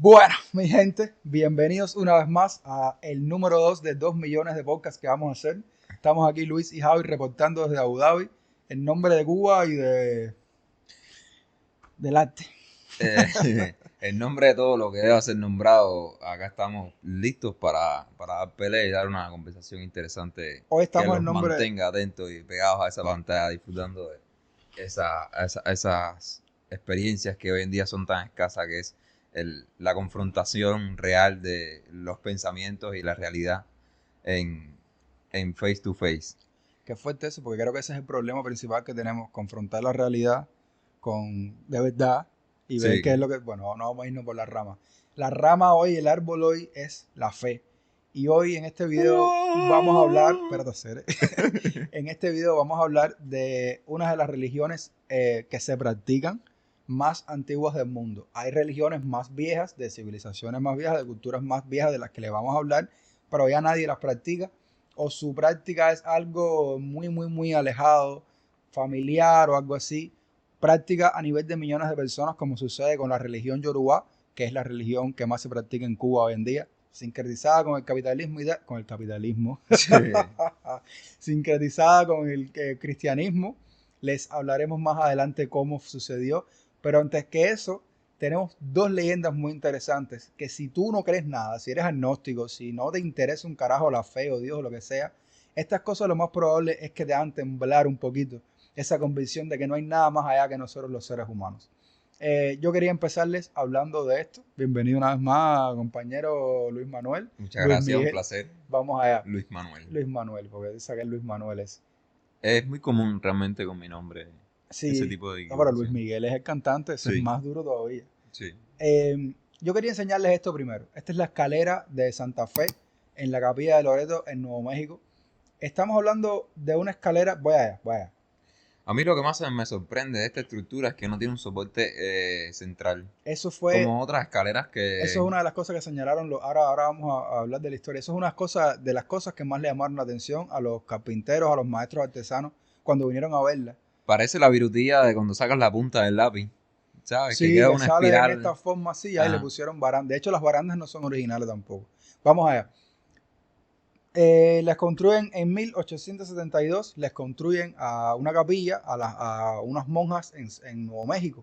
Bueno, mi gente, bienvenidos una vez más a el número 2 de 2 millones de podcasts que vamos a hacer. Estamos aquí Luis y Javi reportando desde Abu Dhabi en nombre de Cuba y del arte. En nombre de todo lo que deba ser nombrado, acá estamos listos para dar pelea y dar una conversación interesante Hoy que estamos en los nombre, mantenga atentos y pegados a esa pantalla, disfrutando de esas experiencias que hoy en día son tan escasas, que es la confrontación real de los pensamientos y la realidad en, en face to face. que fuerte eso, porque creo que ese es el problema principal que tenemos, confrontar la realidad con de verdad y ver qué es Sí, lo que, bueno, no vamos a irnos por la rama. La rama hoy, el árbol hoy es la fe. Y hoy en este video vamos a hablar, espérate, hacer, en este video vamos a hablar de una de las religiones que se practican más antiguas del mundo. Hay religiones más viejas, de civilizaciones más viejas, de culturas más viejas de las que le vamos a hablar, pero ya nadie las practica o su práctica es algo muy alejado, familiar o algo así. Práctica a nivel de millones de personas, como sucede con la religión Yoruba, que es la religión que más se practica en Cuba hoy en día, sincretizada con el capitalismo con el capitalismo, sí. sincretizada con el cristianismo. Les hablaremos más adelante cómo sucedió, pero antes que eso, tenemos dos leyendas muy interesantes que si tú no crees nada, si eres agnóstico, si no te interesa un carajo la fe o Dios o lo que sea, estas cosas lo más probable es que te hagan temblar un poquito esa convicción de que no hay nada más allá que nosotros los seres humanos. Yo quería empezarles hablando de esto. Bienvenido una vez más, compañero Luis Manuel. Muchas Luis gracias, un Miguel. placer, Vamos allá. Luis Manuel. Luis Manuel, porque dice que Luis Manuel es. Es muy común realmente con mi nombre ese Sí, tipo de no, pero Luis equivocación. Miguel es el cantante, ese es Sí, más duro todavía. sí. Yo quería enseñarles esto primero. Esta es la escalera de Santa Fe en la capilla de Loreto en Nuevo México. Estamos hablando de una escalera. Voy allá, voy allá. A mí lo que más me sorprende de esta estructura es que no tiene un soporte central, Eso fue, como otras escaleras eso es que una de las cosas que señalaron. Ahora vamos a hablar de la historia. Eso es una de las cosas que más le llamaron la atención a los carpinteros, a los maestros artesanos cuando vinieron a verla. parece la virutilla de cuando sacas la punta del lápiz, ¿sabes? Que Sí, queda que una sale en espiral. esta forma así, ahí le Ajá. pusieron barandas. De hecho, las barandas no son originales tampoco. Vamos allá. Les construyen en 1872, les construyen a una capilla a unas monjas en Nuevo México.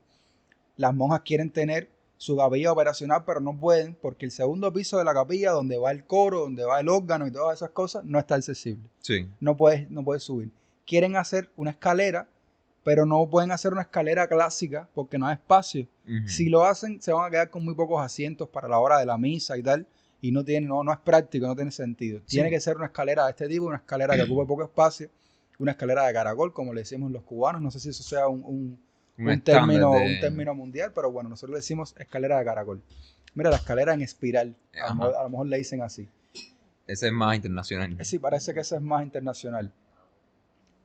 Las monjas quieren tener su capilla operacional, pero no pueden porque el segundo piso de la capilla, donde va el coro, donde va el órgano y todas esas cosas, no está accesible. Sí. No puedes subir. Quieren hacer una escalera, pero no pueden hacer una escalera clásica porque no hay espacio. Ujú. Si lo hacen, se van a quedar con muy pocos asientos para la hora de la misa y tal, y no es práctico, no tiene sentido. Tiene Sí. que ser una escalera de este tipo, una escalera que ocupe poco espacio, una escalera de caracol, como le decimos los cubanos. No sé si eso sea Un estándar un de... término mundial, pero bueno, nosotros le decimos escalera de caracol. Mira, la escalera en espiral, Ajá. a lo mejor le dicen así. Ese es más internacional. Sí, parece que ese es más internacional.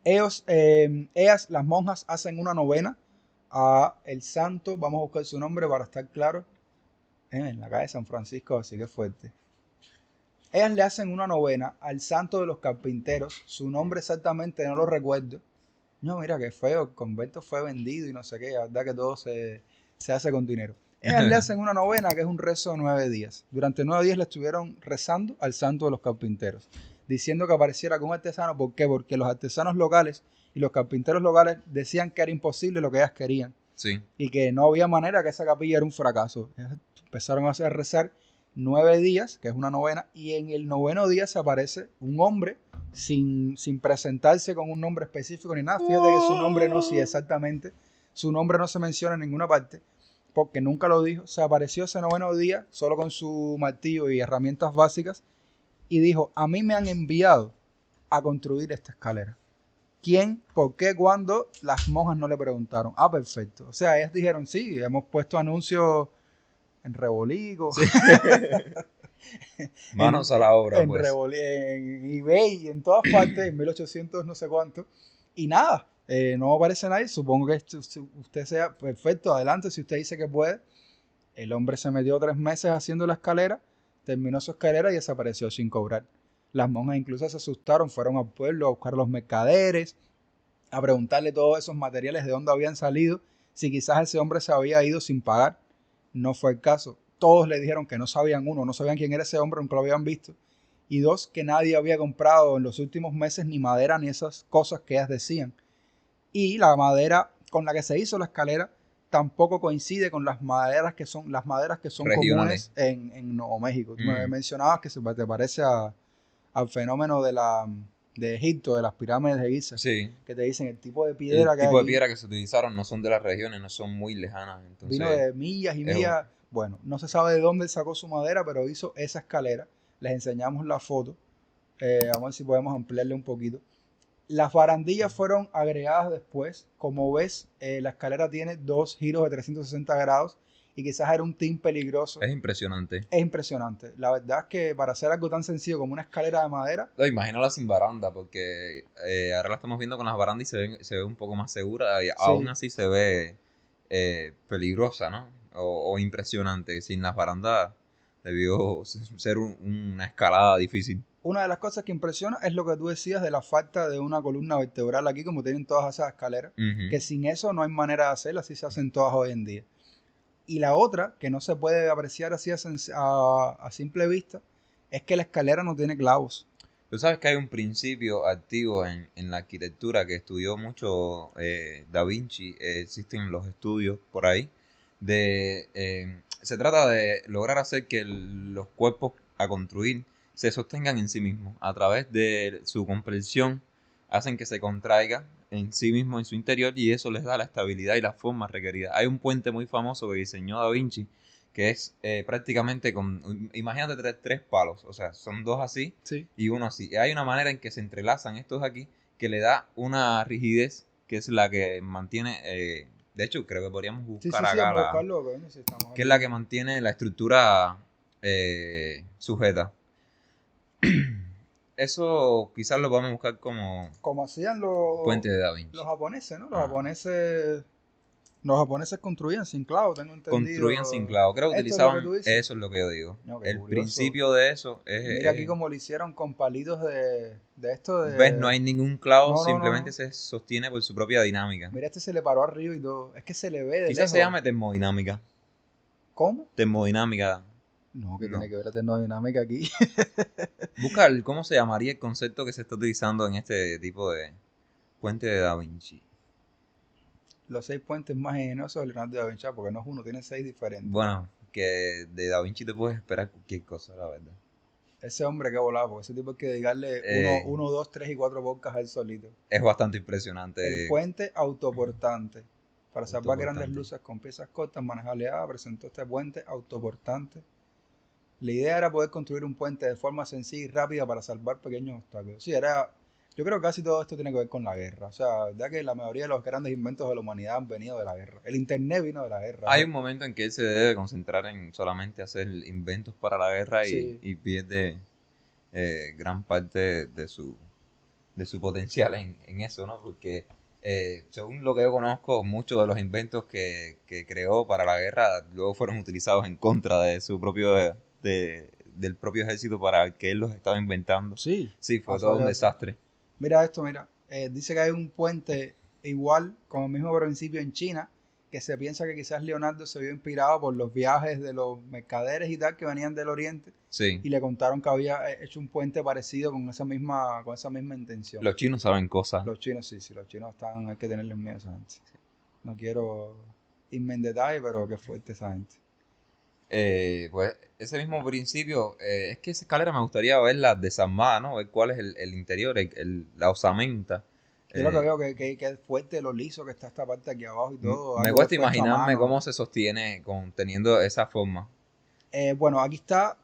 Las monjas, hacen una novena a el santo, vamos a buscar su nombre para estar claro, en la calle de San Francisco, así que fuerte. Ellas le hacen una novena al santo de los carpinteros, su nombre exactamente no lo recuerdo. No, mira qué feo, el convento fue vendido y no sé qué, la verdad que todo se hace con dinero. Ellas le hacen una novena que es un rezo de 9 días. Durante 9 días le estuvieron rezando al santo de los carpinteros, diciendo que apareciera con un artesano. ¿Por qué? Porque los artesanos locales y los carpinteros locales decían que era imposible lo que ellas querían Sí. y que no había manera, que esa capilla era un fracaso. Empezaron a hacer rezar 9 días, que es una novena, y en el noveno día se aparece un hombre sin presentarse con un nombre específico ni nada. Fíjate que su nombre no, sí, exactamente, su nombre no se menciona en ninguna parte, porque nunca lo dijo. Se apareció ese noveno día solo con su martillo y herramientas básicas y dijo: a mí me han enviado a construir esta escalera. ¿Quién? ¿Por qué? ¿Cuándo? Las monjas no le preguntaron. Ah, perfecto. O sea, ellas dijeron: sí, hemos puesto anuncios en Rebolico, Sí. en, Manos a la obra, en, pues. en eBay, en todas partes, en 1800 no sé cuánto. Y nada, no aparece nadie. Supongo que usted sea perfecto, adelante, si usted dice que puede. El hombre se metió 3 meses haciendo la escalera, terminó su escalera y desapareció sin cobrar. Las monjas incluso se asustaron, fueron al pueblo a buscar a los mercaderes, a preguntarle todos esos materiales de dónde habían salido, si quizás ese hombre se había ido sin pagar. No fue el caso. todos le dijeron que no sabían, uno, no sabían quién era ese hombre, nunca lo habían visto, y dos, que nadie había comprado en los últimos meses ni madera ni esas cosas que ellas decían. Y la madera con la que se hizo la escalera tampoco coincide con las maderas que son Regionales. comunes en Nuevo México. Tú me Mm. mencionabas que te parece al fenómeno de Egipto, de las pirámides de Giza, Sí. que te dicen el tipo de El piedra que hay tipo de aquí piedra que se utilizaron no son de las regiones, no son muy lejanas. vino Entonces, de millas y es un- millas. Bueno, no se sabe de dónde él sacó su madera, pero hizo esa escalera. Les enseñamos la foto. Vamos a ver si podemos ampliarle un poquito. Las barandillas fueron agregadas después. Como ves, la escalera tiene dos giros de 360 grados y quizás era un team peligroso. es impresionante. Es impresionante. La verdad es que para hacer algo tan sencillo como una escalera de madera, No, imagínala sin baranda, porque ahora la estamos viendo con las barandas y se ve un poco más segura, y aún sí, así se ve peligrosa, ¿no? O impresionante. Sin las barandas debió ser una escalada difícil. una de las cosas que impresiona es lo que tú decías de la falta de una columna vertebral aquí, como tienen todas esas escaleras, Ujú. que sin eso no hay manera de hacerlas, así se hacen todas hoy en día. Y la otra, que no se puede apreciar así a simple vista, es que la escalera no tiene clavos. Tú sabes que hay un principio activo en la arquitectura que estudió mucho Da Vinci, existen los estudios por ahí, se trata de lograr hacer que los cuerpos a construir se sostengan en sí mismos, a través de su comprensión, hacen que se contraiga en sí mismo, en su interior, y eso les da la estabilidad y la forma requerida. Hay un puente muy famoso que diseñó Da Vinci, que es prácticamente imagínate tres palos, o sea, son dos así Sí. y uno así. Y hay una manera en que se entrelazan estos aquí que le da una rigidez que es la que mantiene, de hecho creo que podríamos Sí, buscar sí, sí, acá vamos a buscarlo. Bueno, si estamos que es aquí. la que mantiene la estructura sujeta. Eso quizás lo podemos buscar como Como hacían puente de Da los Vinci. japoneses, ¿no? Ah. Los japoneses construían sin clavos, tengo Construían sin entendido. clavo. Creo que Esto es lo que utilizaban, tú dices. eso es lo que yo digo. No, qué El curioso. principio de eso Mira aquí como lo hicieron con palitos de esto ¿ves? No de... hay ningún clavo, No, no, no, simplemente no. se sostiene por su propia dinámica. Mira, este se le paró arriba y todo. Es que se le ve de Quizás se lejos. llame termodinámica. ¿Cómo? Termodinámica, No, que tiene no. que ver la termodinámica aquí. Busca cómo se llamaría el concepto que se está utilizando en este tipo de puente de Da Vinci. Los 6 puentes más ingeniosos de Leonardo da Vinci, porque no es uno, tiene 6 diferentes. Bueno, que de Da Vinci te puedes esperar cualquier cosa, la verdad. Ese hombre que volaba, porque ese tipo hay que dedicarle Eh, 2, 3 y 4 podcasts a él solito. es bastante El impresionante. puente autoportante. Para salvar grandes Autoportante. luces con piezas cortas, manejable presentó este puente autoportante. La idea era poder construir un puente de forma sencilla y rápida para salvar pequeños obstáculos. Sí, yo creo que casi todo esto tiene que ver con la guerra. O sea, ya que la mayoría de los grandes inventos de la humanidad han venido de la guerra. El internet vino de la guerra. Hay un momento en que él se debe concentrar en solamente hacer inventos para la guerra Sí, y pierde gran parte de su potencial en eso, ¿no? Porque según lo que yo conozco, muchos de los inventos que creó para la guerra luego fueron utilizados en contra de su del propio ejército para el que él los estaba inventando. sí, Sí, fue pasó todo un ya. desastre. Mira esto, mira. Dice que hay un puente igual, con el mismo principio en China, que se piensa que quizás Leonardo se vio inspirado por los viajes de los mercaderes y tal que venían del Oriente Sí, y le contaron que había hecho un puente parecido con esa misma intención. los chinos saben cosas. Los chinos, sí, sí, los chinos están, hay que tenerles miedo a esa gente. No quiero irme en detalle, pero qué fuerte esa gente. Pues ese mismo principio, es que esa escalera me gustaría verla desarmada, ¿no? Ver cuál es el interior, la osamenta. Yo lo que Eh, veo que es fuerte lo liso que está esta parte aquí abajo y todo, Me algo que cuesta fue hecho a imaginarme mano. cómo se sostiene teniendo esa forma. Bueno, aquí está,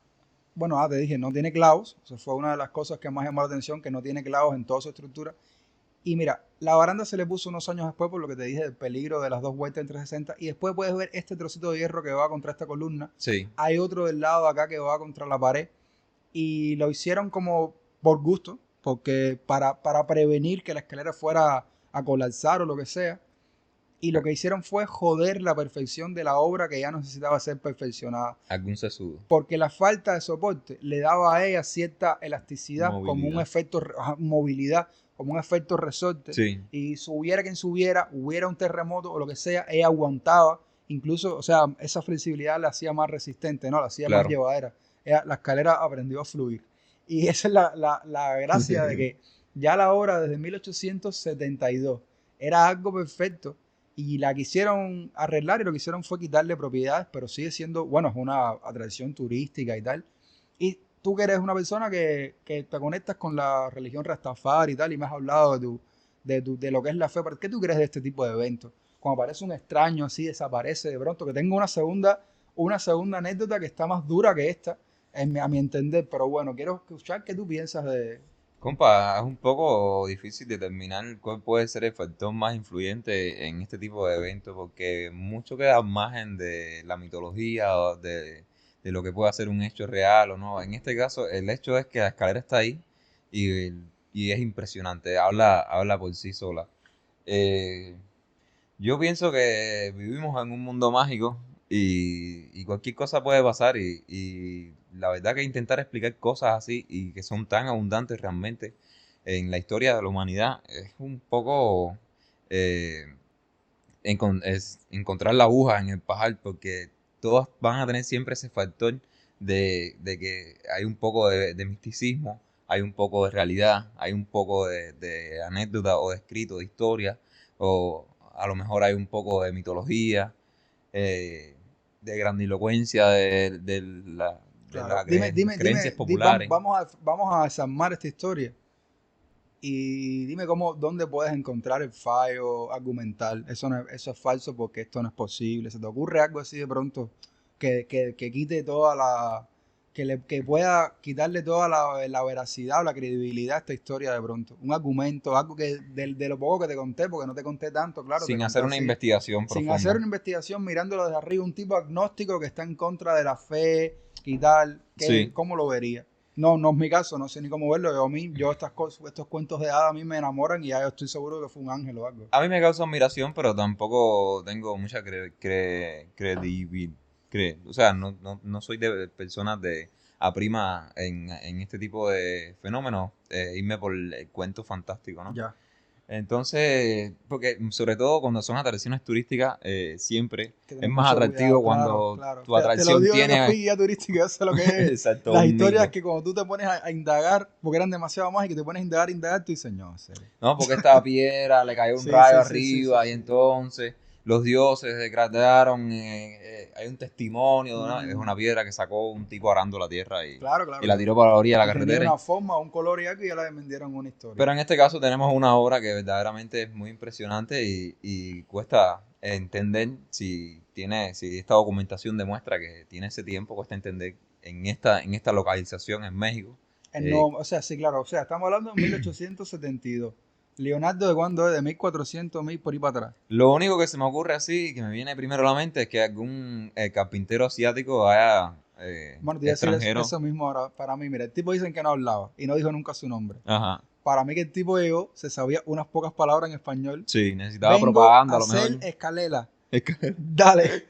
bueno, te dije, no tiene clavos, eso fue una de las cosas que más llamó la atención, que no tiene clavos en toda su estructura. Y mira, la baranda se le puso unos años después, por lo que te dije del peligro de las dos vueltas en 360, y después puedes ver este trocito de hierro que va contra esta columna. Sí, Hay otro del lado acá que va contra la pared, y lo hicieron como por gusto, porque para prevenir que la escalera fuera a colapsar o lo que sea. Y lo que hicieron fue joder la perfección de la obra que ya necesitaba ser perfeccionada. algún sesudo. Porque la falta de soporte le daba a ella cierta elasticidad, como un Movilidad. efecto, movilidad, como un efecto resorte. Sí, Y subiera quien subiera, hubiera un terremoto o lo que sea, ella aguantaba incluso, o sea, esa flexibilidad la hacía más resistente, ¿no? La hacía más Claro. llevadera. La escalera aprendió a fluir. Y esa es la gracia de que ya la obra desde 1872 era algo perfecto y la quisieron arreglar y lo que hicieron fue quitarle propiedades, pero sigue siendo, bueno, es una atracción turística y tal. Y tú que eres una persona que te conectas con la religión Rastafari y tal, y me has hablado de lo que es la fe, ¿qué tú crees de este tipo de eventos? Cuando aparece un extraño así, desaparece de pronto, que tengo una segunda anécdota que está más dura que esta, a mi entender, pero bueno, quiero escuchar qué tú piensas de... Compa, es un poco difícil determinar cuál puede ser el factor más influyente en este tipo de eventos, porque mucho queda al margen de la mitología o de lo que pueda ser un hecho real o no. En este caso, el hecho es que la escalera está ahí y, y es impresionante, habla por sí sola. Eh, yo pienso que vivimos en un mundo mágico y cualquier cosa puede pasar y la verdad que intentar explicar cosas así y que son tan abundantes realmente en la historia de la humanidad es un poco eh, es encontrar la aguja en el pajar porque todas van a tener siempre ese factor de que hay un poco de misticismo, hay un poco de realidad, hay un poco de anécdota o de escrito, de historia, o a lo mejor hay un poco de mitología, eh, de grandilocuencia, de Claro, las dime, creencias populares. vamos a desarmar esta historia y dime dónde puedes encontrar el fallo argumental. Eso es falso porque esto no es posible. ¿Se te ocurre algo así de pronto que quite que pueda quitarle toda la veracidad o la credibilidad a esta historia de pronto? Un argumento, algo que de lo poco que te conté, porque no te conté tanto, claro, te Sin conté hacer una así, investigación sin hacer profunda. una investigación, mirándolo desde arriba, un tipo agnóstico que está en contra de la fe y tal, Sí. ¿cómo lo vería? No, no es mi caso, no sé ni cómo verlo. Yo estas cosas, estos cuentos de hadas a mí me enamoran y ya yo estoy seguro que fue un ángel o algo. A mí me causa admiración, pero tampoco tengo mucha credibilidad. O sea, no soy de personas de a prima en este tipo de fenómenos, irme por el cuento fantástico, ¿no? Ya. Entonces, porque sobre todo cuando son atracciones turísticas, siempre Hay que es tener más mucho cuidado, atractivo claro, cuando claro. tu Te lo atracción digo yo que fui tiene guía turístico, yo sé lo que es. exacto Las un historias mito. que cuando tú te pones a indagar, porque eran demasiado más y que te pones a indagar, tú dices, no, en serio. No, porque esta piedra le cayó un Sí, rayo sí, sí, sí, sí, arriba y sí. entonces los dioses degradaron. Hay un testimonio, ¿no? Es Mm, una piedra que sacó un tipo arando la tierra claro, y claro, la claro. tiró para la orilla de la Y tenía carretera. una forma, un color y algo y ya la vendieron una historia. Pero en este caso tenemos una obra que verdaderamente es muy impresionante y cuesta entender si esta documentación demuestra que tiene ese tiempo, cuesta entender en esta localización en México. No, eh, o sea, sí, claro, o sea, estamos hablando de 1872. Leonardo, ¿de cuándo es? De 1400, 1000 por ahí para atrás. Lo único que se me ocurre así, que me viene primero a la mente, es que algún carpintero asiático haya Bueno, te iba a decir extranjero. eso mismo ahora para mí. Mira, el tipo dicen que no hablaba y no dijo nunca su nombre. Ajá. Para mí que el tipo llegó, se sabía unas pocas palabras en español. Sí, necesitaba Vengo propaganda a a lo mejor. hacer escalera. Dale,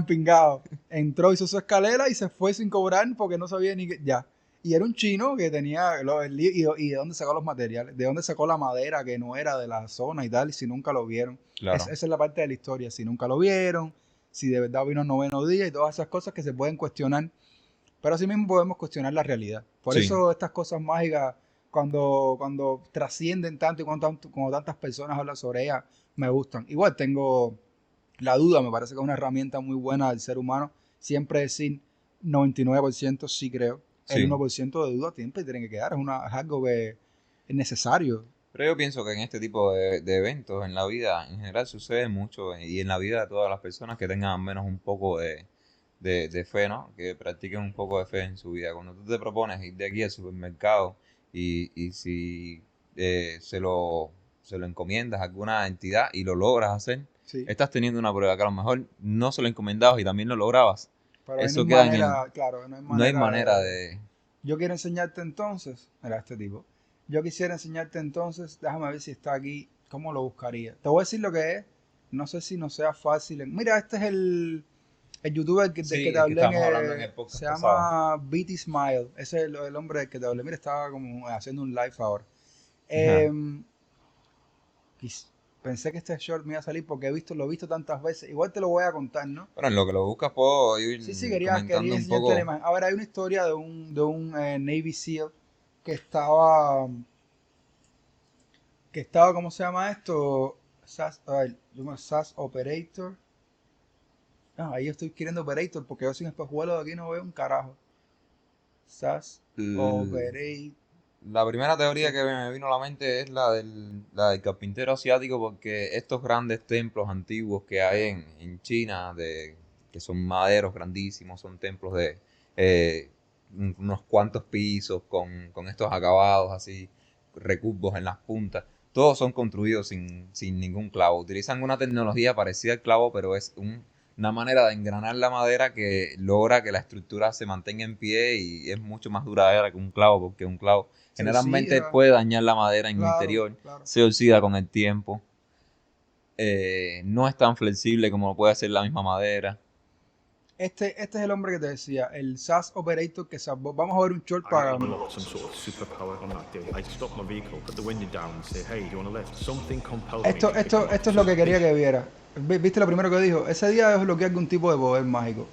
pingado. Entró, hizo su escalera y se fue sin cobrar porque no sabía ni qué. Ya. Y era un chino que tenía. Y de dónde sacó los materiales, de dónde sacó la madera que no era de la zona y tal, y si nunca lo vieron. Claro. Esa es la parte de la historia. Si nunca lo vieron, si de verdad vino el noveno día y todas esas cosas que se pueden cuestionar. Pero así mismo podemos cuestionar la realidad. Por Sí. eso estas cosas mágicas, cuando trascienden tanto y cuando tantas personas hablan sobre ellas, me gustan. Igual tengo la duda, me parece que es una herramienta muy buena del ser humano. Siempre decir 99% sí creo. El Sí. 1% de duda siempre tiene que quedar. Es algo que es necesario. Pero yo pienso que en este tipo de eventos en la vida en general sucede mucho y en la vida de todas las personas que tengan al menos un poco de fe, ¿no? Que practiquen un poco de fe en su vida. Cuando tú te propones ir de aquí al supermercado y si se lo encomiendas a alguna entidad y lo logras hacer, Sí. estás teniendo una prueba que a lo mejor no se lo encomendabas y también lo lograbas. Pero ahí no Eso hay queda en el... manera, claro, no hay No hay manera manera de... de... Yo quiero enseñarte entonces, mira este tipo, yo quisiera enseñarte entonces, déjame ver si está aquí, ¿cómo lo buscaría? Te voy a decir lo que es, no sé si no sea fácil. Mira, este es el youtuber del que Sí, te el que hablé, estábamos hablando en el se podcast pasado. llama Beatty Smile, ese es el hombre del que te hablé, mira, estaba como haciendo un live ahora. Ajá. Em, Pensé que este short me iba a salir porque lo he visto tantas veces. Igual te lo voy a contar, ¿no? Bueno, en lo que lo buscas puedo Sí, sí, ir quería comentando un enseñarte la poco. imagen. A ver, hay una historia de un Navy SEAL que estaba, ¿cómo se llama esto? A ver, SAS Operator. Ah, ahí estoy queriendo Operator porque yo sin espejuelos de aquí no veo un carajo. SAS L- Operator. La primera teoría que me vino a la mente es la del carpintero asiático, porque estos grandes templos antiguos que hay en China, que son maderos grandísimos, son templos de eh, unos cuantos pisos con estos acabados así, recubos en las puntas. Todos son construidos sin ningún clavo. Utilizan una tecnología parecida al clavo, pero es una manera de engranar la madera que logra que la estructura se mantenga en pie y es mucho más duradera que un clavo, porque un clavo Se generalmente oxida. puede dañar la madera en el Claro, interior, claro. se oxida con el tiempo, no es tan flexible como lo puede hacer la misma madera. Este es el hombre que te decía, el SAS Operator que salvó. Vamos a ver un short I para. unlocked some sort of superpower on that day. I stopped my vehicle, put the window down and say, hey, do you want a lift? Something compelled me to pick an Esto es lo que officer's quería page. que viera. ¿Viste lo primero que dijo? Ese día desbloqueé algún tipo de poder mágico.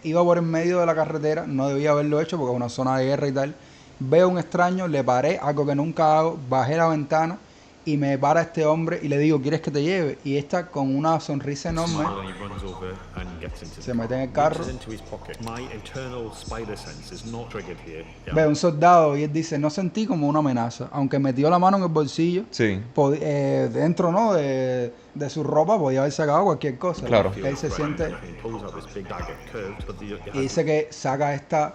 Iba por en medio de la carretera, no debía haberlo hecho porque es una zona de guerra y tal. Veo un extraño, le paré, algo que nunca hago, bajé la ventana y me para este hombre y le digo, ¿quieres que te lleve? Y esta con una sonrisa enorme Smile and he runs over and gets into se the car. mete en el carro. Reaches into his pocket. My internal spider sense is not triggered here. Ve un soldado y él dice, no sentí como una amenaza, aunque metió la mano en el bolsillo, Sí, dentro, ¿no? De su ropa podía haber sacado cualquier cosa. claro. Que él se siente And he pulls out this big dagger, curved, but you y dice que saca esta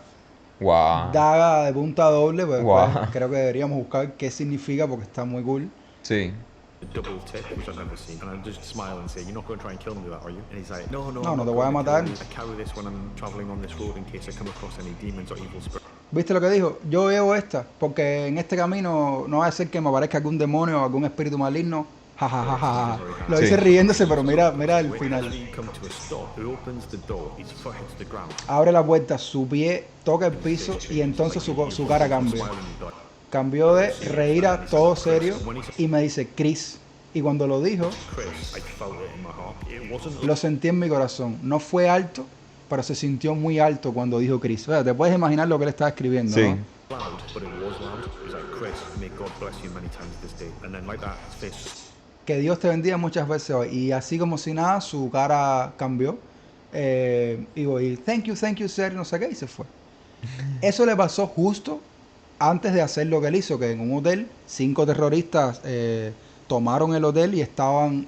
Guau, daga de punta doble, pues después guau, creo que deberíamos buscar qué significa porque está muy cool. sí. a double tip, which I've never seen. And I just smile and say, you're not going to try and kill me with that, are you? And he's like, no, No, I'm no not te voy a going to matar. kill you. I carry this when I'm traveling on this road in case I come across any demons or evil spirits. ¿Viste lo que dijo? Yo llevo esta porque en este camino no va a ser que me aparezca algún demonio o algún espíritu maligno. Ja, ja, ja, ja, ja. Lo Sí. dice riéndose, pero mira el final. When you come to a stop, who opens the door? His foot hits the ground. Abre la puerta, su pie toca el piso y entonces su cara cambia. Cambió de reír a todo serio y me dice Chris. Y cuando lo dijo, Chris, I felt it in my heart. It wasn't lo sentí en mi corazón. No fue alto, pero se sintió muy alto cuando dijo Chris. O sea, te puedes imaginar lo que él estaba escribiendo, Sí. ¿no? loud, but it was loud. It was like, Chris, may God bless you many times this day. And then like that, his face. Que Dios te bendiga muchas veces hoy. Y así como si nada, su cara cambió. Y thank you, sir, no sé qué, y se fue. Eso le pasó justo antes de hacer lo que él hizo, que en un hotel, 5 terroristas tomaron el hotel y estaban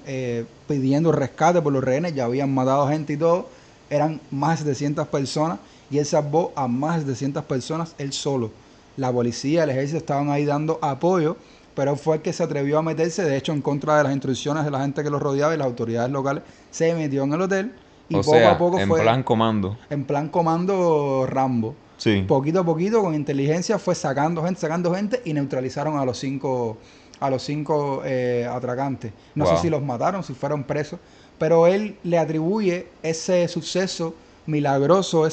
pidiendo rescate por los rehenes, ya habían matado gente y todo, eran más de 700 personas y él salvó a más de 700 personas él solo. La policía, el ejército estaban ahí dando apoyo, pero él fue el que se atrevió a meterse, de hecho en contra de las instrucciones de la gente que lo rodeaba y las autoridades locales, se metió en el hotel y O poco a sea, poco en fue plan comando. en plan comando Rambo. Sí. Poquito a poquito, con inteligencia, fue sacando gente y neutralizaron a los cinco atracantes. No sé Wow. si los mataron, si fueron presos, pero él le atribuye ese suceso milagroso,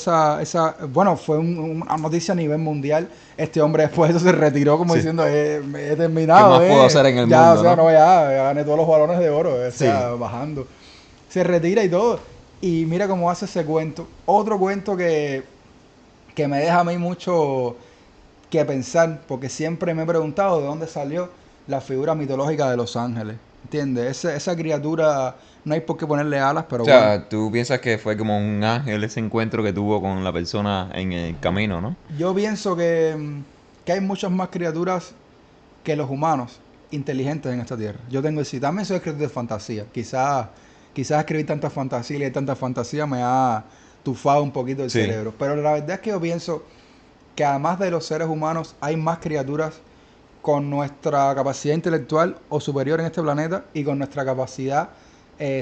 bueno, fue una noticia a nivel mundial. Este hombre después de eso se retiró como Sí. diciendo, he ¿Qué terminado, más puedo hacer en el ya, mundo, o sea, no? ya gané todos los balones de oro, o sea, Sí. bajando. Se retira y todo. Y mira cómo hace ese cuento. Otro cuento que me deja a mí mucho que pensar, porque siempre me he preguntado de dónde salió la figura mitológica de los ángeles. ¿Entiendes? Esa criatura, no hay por qué ponerle alas, pero O bueno. sea, tú piensas que fue como un ángel ese encuentro que tuvo con la persona en el camino, ¿no? Yo pienso que hay muchas más criaturas que los humanos inteligentes en esta tierra. Yo tengo sí, también soy escritor de fantasía. Quizás escribir tanta fantasía y leer tanta fantasía me ha tufado un poquito el Sí. cerebro. Pero la verdad es que yo pienso que además de los seres humanos hay más criaturas con nuestra capacidad intelectual o superior en este planeta y con nuestra capacidad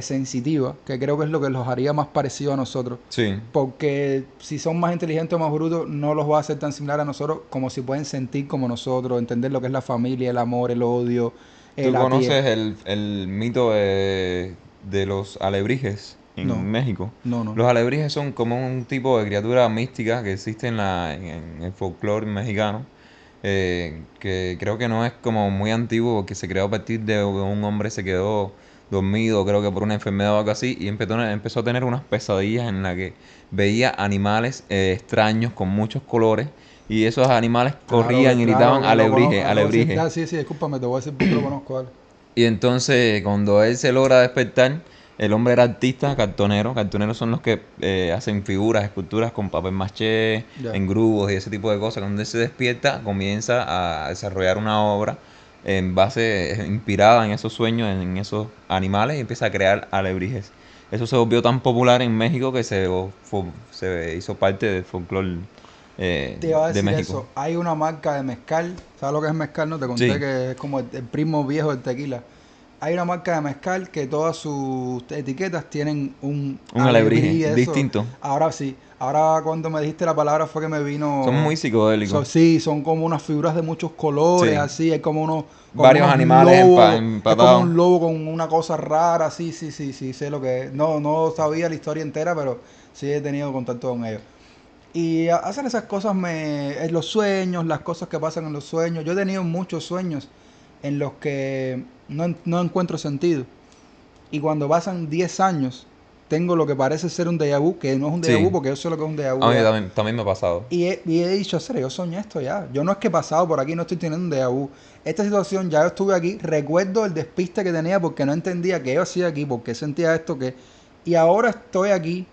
sensitiva, que creo que es lo que los haría más parecidos a nosotros. Sí. Porque si son más inteligentes o más brutos, no los va a hacer tan similar a nosotros como si pueden sentir como nosotros, entender lo que es la familia, el amor, el odio, ¿Tú la conoces tierra. el mito de los alebrijes en No, México? no. Los alebrijes son como un tipo de criatura mística que existe en el folclore mexicano, que creo que no es como muy antiguo, porque se creó a partir de un hombre se quedó dormido, creo que por una enfermedad o algo así, y empezó a tener unas pesadillas en las que veía animales extraños con muchos colores, y esos animales corrían y gritaban que lo conozco. alebrije, alebrije. Sí, discúlpame, te voy a decir porque lo conozco. Vale. Y entonces, cuando él se logra despertar, el hombre era artista, cartonero. Cartoneros son los que hacen figuras, esculturas con papel maché, Ya. engrubos y ese tipo de cosas. Cuando él se despierta, comienza a desarrollar una obra en base, inspirada en esos sueños, en esos animales, y empieza a crear alebrijes. Eso se volvió tan popular en México que se hizo parte del folclore Te iba a de decir México. eso. Hay una marca de mezcal. ¿Sabes lo que es mezcal? No te conté Sí. que es como el primo viejo del tequila. Hay una marca de mezcal que todas sus etiquetas tienen un alebrije eso. distinto. Ahora sí. Ahora cuando me dijiste la palabra fue que me vino... Son muy psicodélicos. Sí, son como unas figuras de muchos colores, Sí. así. Hay como unos... Varios unos animales lobos, es empatados. como un lobo con una cosa rara. Sí, sé lo que es. No sabía la historia entera, pero sí he tenido contacto con ellos. Y hacer esas cosas en los sueños, las cosas que pasan en los sueños. Yo he tenido muchos sueños en los que no encuentro sentido. Y cuando pasan 10 años, tengo lo que parece ser un déjà vu, que no es un déjà Sí. vu, porque yo sé lo que es un déjà vu. A mí ya. también me ha pasado. Y he dicho, serio, yo soñé esto ya. Yo no es que he pasado por aquí, no estoy teniendo un déjà vu. Esta situación, ya yo estuve aquí, recuerdo el despiste que tenía porque no entendía qué yo hacía aquí, porque sentía esto que... Y ahora estoy aquí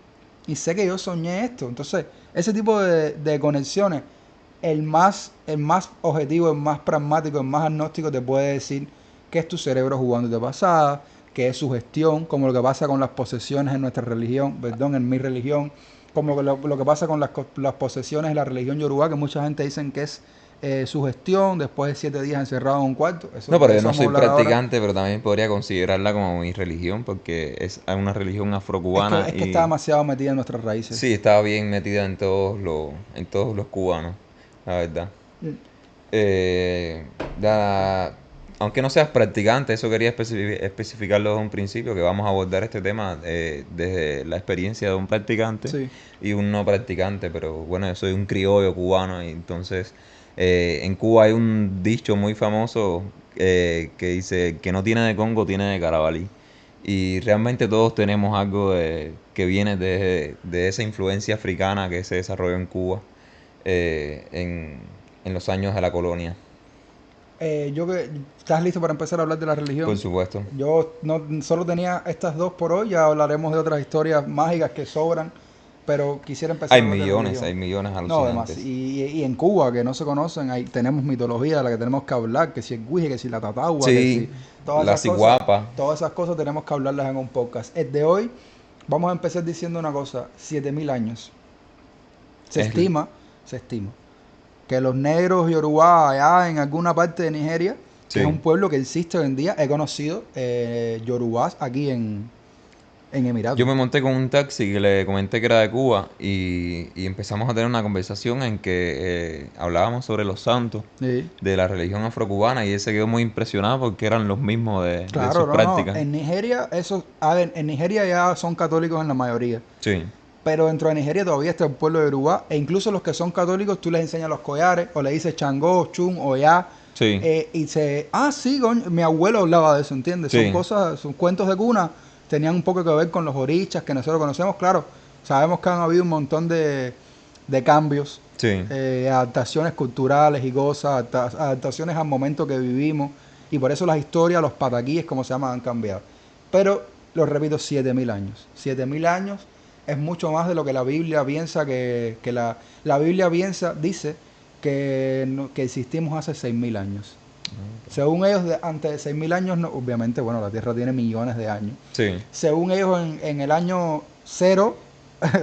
y sé que yo soñé esto. Entonces, ese tipo de conexiones, el más objetivo, el más pragmático, el más agnóstico te puede decir que es tu cerebro jugándote pasada, que es su gestión, como lo que pasa con las posesiones en nuestra religión, en mi religión, como lo que pasa con las posesiones en la religión yoruba, que mucha gente dicen que es su gestión, después de 7 días encerrado en un cuarto. Eso, No, pero de yo eso no vamos a soy hablar ahora. practicante, pero también podría considerarla como mi religión, porque es una religión afrocubana. Es que y está demasiado metida en nuestras raíces. sí, estaba bien metida en todos los cubanos, la verdad. Mm. Eh, da- Aunque no seas practicante, eso quería especificarlo desde un principio, que vamos a abordar este tema desde la experiencia de un practicante Sí. y un no practicante, pero bueno, yo soy un criollo cubano y entonces en Cuba hay un dicho muy famoso que dice que no tiene de Congo, tiene de Carabalí. Y realmente todos tenemos algo que viene de esa influencia africana que se desarrolló en Cuba en los años de la colonia. ¿Estás listo para empezar a hablar de la religión? Por supuesto. Yo solo tenía estas dos por hoy, ya hablaremos de otras historias mágicas que sobran, pero quisiera empezar Hay a hablar de millones religión. No, además, alucinantes. y en Cuba, que no se conocen, tenemos mitología de la que tenemos que hablar, que si el Guije, que si la Tatagua, que Sí, si todas la esas cosas. ciguapa. Todas esas cosas tenemos que hablarlas en un podcast. El de hoy, vamos a empezar diciendo una cosa, 7000 años. Se Es- estima que los negros yorubá allá en alguna parte de Nigeria, que Sí. es un pueblo que existe hoy en día, he conocido yorubás aquí en Emiratos. Yo me monté con un taxi que le comenté que era de Cuba y empezamos a tener una conversación en que hablábamos sobre los santos Sí. de la religión afrocubana y él se quedó muy impresionado porque eran los mismos de Claro, sus prácticas. En Nigeria, en Nigeria ya son católicos en la mayoría. Sí, Pero dentro de Nigeria todavía está el pueblo de Yorubá. E incluso los que son católicos, tú les enseñas los collares, o le dices Changó, Chun, o Ya. sí, Sí, coño, mi abuelo hablaba de eso, ¿entiendes? Sí. Son cosas, son cuentos de cuna, tenían un poco que ver con los orichas que nosotros conocemos. Claro, sabemos que han habido un montón de cambios, sí. adaptaciones culturales y cosas, adaptaciones al momento que vivimos. Y por eso las historias, los pataquíes, como se llaman, han cambiado. Pero, lo repito, 7000 años. 7000 años es mucho más de lo que la Biblia piensa que la Biblia dice que existimos hace 6000 años. Según ellos, antes de 6000 años, obviamente, bueno, la Tierra tiene millones de años. Sí, Según ellos, en el año 0,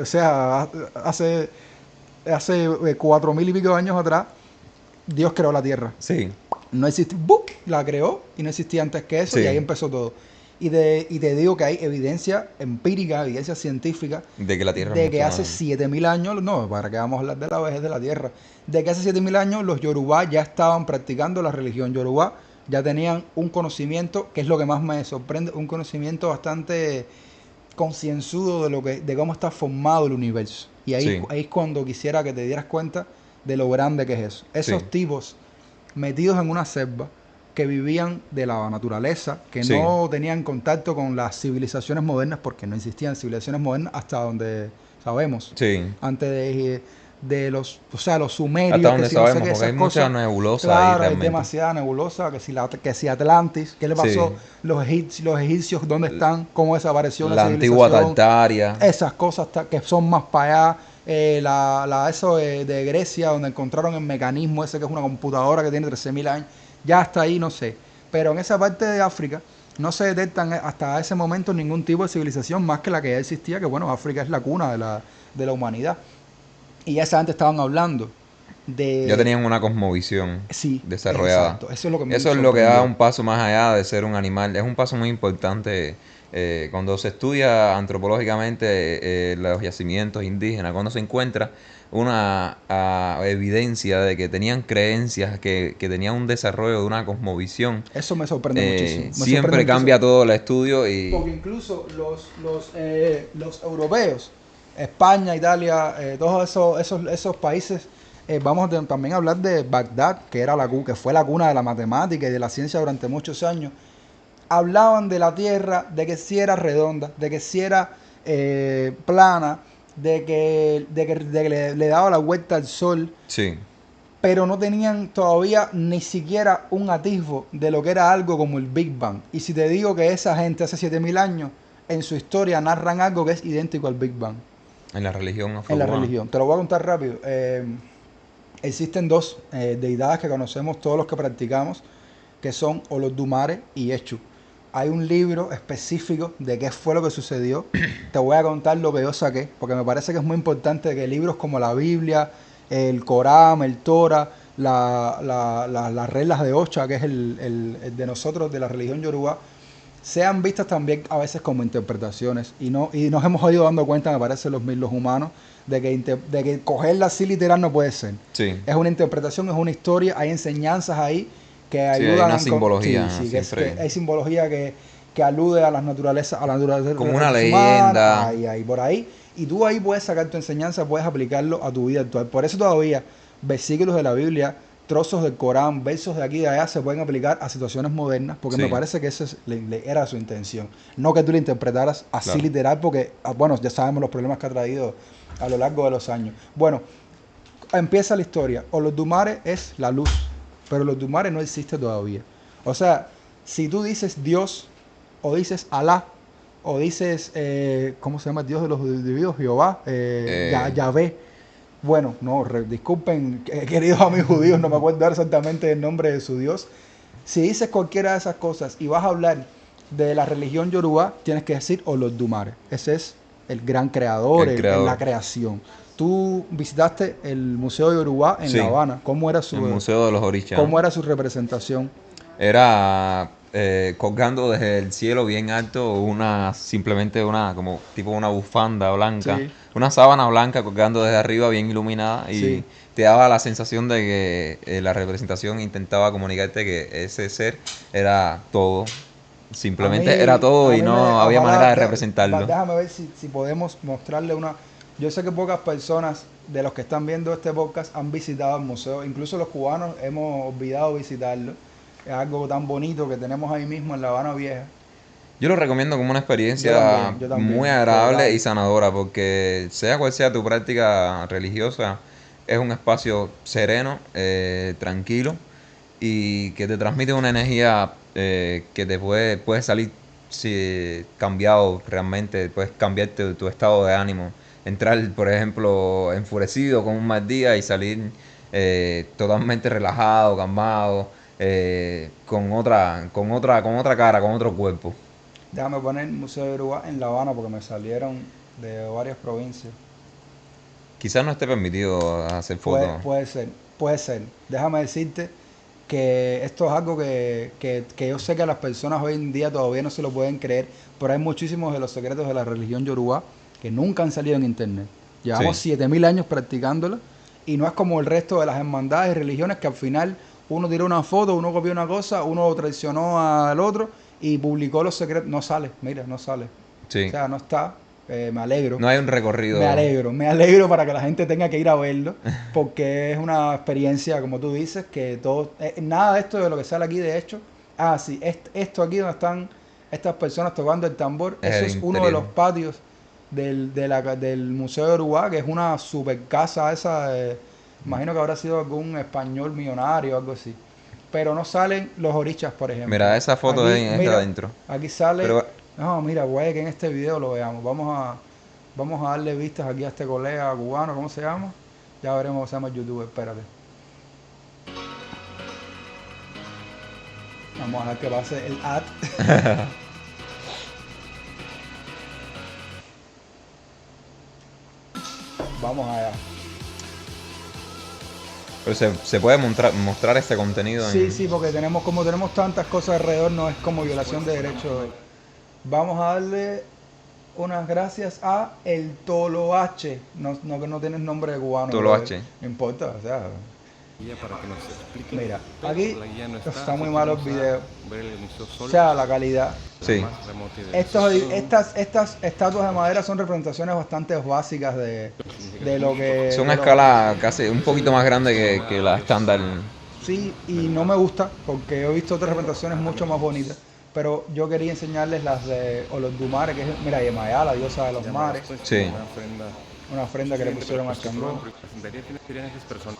o sea, hace 4000 y pico de años atrás, Dios creó la Tierra. sí. No existía, la creó y no existía antes que eso, Sí. y ahí empezó todo. Y te digo que hay evidencia empírica, evidencia científica De que la Tierra de es que mucho hace más- 7000 años, no, para que vamos a hablar de la vejez de la Tierra, de que hace 7000 años los yorubá ya estaban practicando la religión yorubá, ya tenían un conocimiento, que es lo que más me sorprende, un conocimiento bastante concienzudo de cómo está formado el universo. Y ahí, Sí. ahí es cuando quisiera que te dieras cuenta de lo grande que es eso. Esos Sí. tipos metidos en una selva, que vivían de la naturaleza, que Sí. no tenían contacto con las civilizaciones modernas, porque no existían civilizaciones modernas hasta donde sabemos. Sí. Antes de los, o sea, los sumerios, Hasta que donde si no sé sabemos, qué, porque hay esas mucha cosas. nebulosa ahí Claro, hay realmente. demasiada nebulosa, que si Atlantis, ¿qué le pasó? Sí. Los egipcios, ¿dónde están? ¿Cómo desapareció una La antigua civilización? Tartaria. Esas cosas que son más para allá. Eso de Grecia, donde encontraron el mecanismo ese que es una computadora que tiene 13.000 años. Ya hasta ahí no sé. Pero en esa parte de África no se detectan hasta ese momento ningún tipo de civilización más que la que ya existía, que bueno, África es la cuna de la humanidad. Y ya esa antes estaban hablando Ya de... tenían una cosmovisión Sí, desarrollada. exacto. Eso es lo que me Eso es lo que da sorprendió. un paso más allá de ser un animal. Es un paso muy importante cuando se estudia antropológicamente los yacimientos indígenas, cuando se encuentra una evidencia de que tenían creencias, que tenían un desarrollo de una cosmovisión. Eso me sorprende muchísimo. Me sorprende Siempre muchísimo. cambia todo el estudio y Porque incluso los europeos, España, Italia, todos esos países, también a hablar de Bagdad, que era que fue la cuna de la matemática y de la ciencia durante muchos años, hablaban de la Tierra, de que sí era redonda, de que sí era plana, de que le daba la vuelta al sol, sí, pero no tenían todavía ni siquiera un atisbo de lo que era algo como el Big Bang. Y si te digo que esa gente hace 7.000 años en su historia narran algo que es idéntico al Big Bang en la religión en la afrocubana. religión. Te lo voy a contar rápido. Existen dos deidades que conocemos todos los que practicamos, que son Olodumare y Eshu. Hay un libro específico de qué fue lo que sucedió. Te voy a contar lo que yo saqué, porque me parece que es muy importante que libros como la Biblia, el Corán, el Torah, las reglas de Ocha, que es el de nosotros, de la religión yoruba, sean vistas también a veces como interpretaciones. Y nos hemos ido dando cuenta, me parece, los humanos, de que cogerla así literal no puede ser. Sí, Es una interpretación, es una historia, hay enseñanzas ahí que sí, hay ayudan una a simbología sí, siempre. que hay simbología que alude a la naturaleza Como una humana, leyenda. ahí, por ahí. Y tú ahí puedes sacar tu enseñanza, puedes aplicarlo a tu vida actual. Por eso todavía versículos de la Biblia, trozos del Corán, versos de aquí y de allá se pueden aplicar a situaciones modernas, porque me Sí, parece que esa era su intención. No que tú lo interpretaras así claro. literal, porque, bueno, ya sabemos los problemas que ha traído a lo largo de los años. Bueno, empieza la historia. Olodumare es la luz, pero Olodumare no existe todavía. O sea, si tú dices Dios, o dices Alá, o dices, ¿cómo se llama el Dios de los judíos? Jehová, Yahvé. Bueno, no, disculpen, queridos amigos judíos, no me acuerdo exactamente el nombre de su Dios. Si dices cualquiera de esas cosas y vas a hablar de la religión yoruba, tienes que decir Olodumare. Ese es el gran creador, El la creador. creación. Tú visitaste el Museo de Yoruba en La Sí, Habana. el Museo de los Orisha. Cómo era su representación? Era colgando desde el cielo bien alto simplemente como tipo una bufanda blanca, Sí, una sábana blanca colgando desde arriba bien iluminada sí. y te daba la sensación de que la representación intentaba comunicarte que ese ser era todo, simplemente era todo A y mí no había manera de representarlo. déjame ver si podemos mostrarle una... Yo sé que pocas personas de los que están viendo este podcast han visitado el museo, incluso los cubanos hemos olvidado visitarlo. Es algo tan bonito que tenemos ahí mismo en La Habana Vieja. Yo lo recomiendo como una experiencia Yo muy también, de agradable verdad. y sanadora, porque sea cual sea tu práctica religiosa, es un espacio sereno, tranquilo y que te transmite una energía que te puede salir cambiado realmente, puedes cambiarte tu estado de ánimo, entrar, por ejemplo, enfurecido con un mal día y salir totalmente relajado, calmado, con otra cara, con otro cuerpo. Déjame poner Museo de Yoruba en La Habana porque me salieron de varias provincias. Quizás no esté permitido hacer fotos. Puede ser, puede ser. Déjame decirte que esto es algo que yo sé que a las personas hoy en día todavía no se lo pueden creer, pero hay muchísimos de los secretos de la religión yoruba que nunca han salido en internet. Llevamos Sí, 7.000 años practicándola y no es como el resto de las hermandades y religiones que al final uno tiró una foto, uno copió una cosa, uno traicionó al otro y publicó los secretos. No sale, mira, no sale. O sí. sea, no está. Me alegro. No hay un recorrido. Me alegro para que la gente tenga que ir a verlo, porque es una experiencia, como tú dices, que todo, nada de esto de lo que sale aquí, de hecho, sí, esto aquí donde están estas personas tocando el tambor, Es eso el es uno de los interior. patios del Museo de Uruguay, que es una super casa esa, imagino que habrá sido algún español millonario o algo así. Pero no salen los orichas, por ejemplo. Mira, esa foto Aquí, es de mira, adentro. aquí sale, Pero no, mira, güey, que en este video lo veamos. Vamos a darle vistas aquí a este colega cubano, ¿cómo se llama? Ya veremos cómo se llama el youtuber, espérate. Vamos a dejar que pase el ad. Vamos allá. Pero se puede mostrar este contenido Sí, en... sí, porque como tenemos tantas cosas alrededor, no es como violación de derechos. Vamos a darle unas gracias a el Toloache. No que no tienes nombre de cubano. Toloache. No importa, o sea. Para que nos explique. Mira, Pero aquí la guía no está muy así que malo el vamos a video. ver el museo O solo, sea, la calidad. Sí. más remoto y de Estas estatuas de madera son representaciones bastante básicas de lo que... Es una de lo- escala casi un poquito más grande que la estándar. Sí, y no me gusta porque he visto otras representaciones mucho más bonitas. Pero yo quería enseñarles las de Olodumare, que es, mira, Yemayá, la diosa de los mares. Sí. Una ofrenda que le pusieron al Changó. serían esas personas.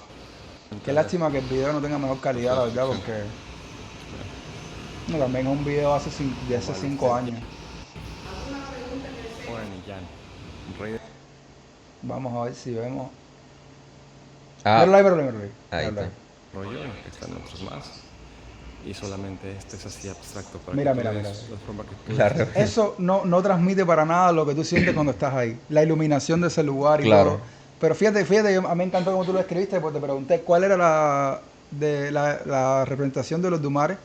Qué lástima que el video no tenga mejor calidad, la verdad, porque... No, también es un video de hace 5 años. Vamos a ver si vemos... Ah, Míralo ahí. ahí está. Rollo, están otros más. Y solamente este es así abstracto para Mira, que tú mira, veas mira. la forma que tú La ves. Eso no transmite para nada lo que tú sientes cuando estás ahí. La iluminación de ese lugar y Claro. todo. Pero fíjate, a mí me encantó como tú lo escribiste, porque te pregunté cuál era la representación de los Dumares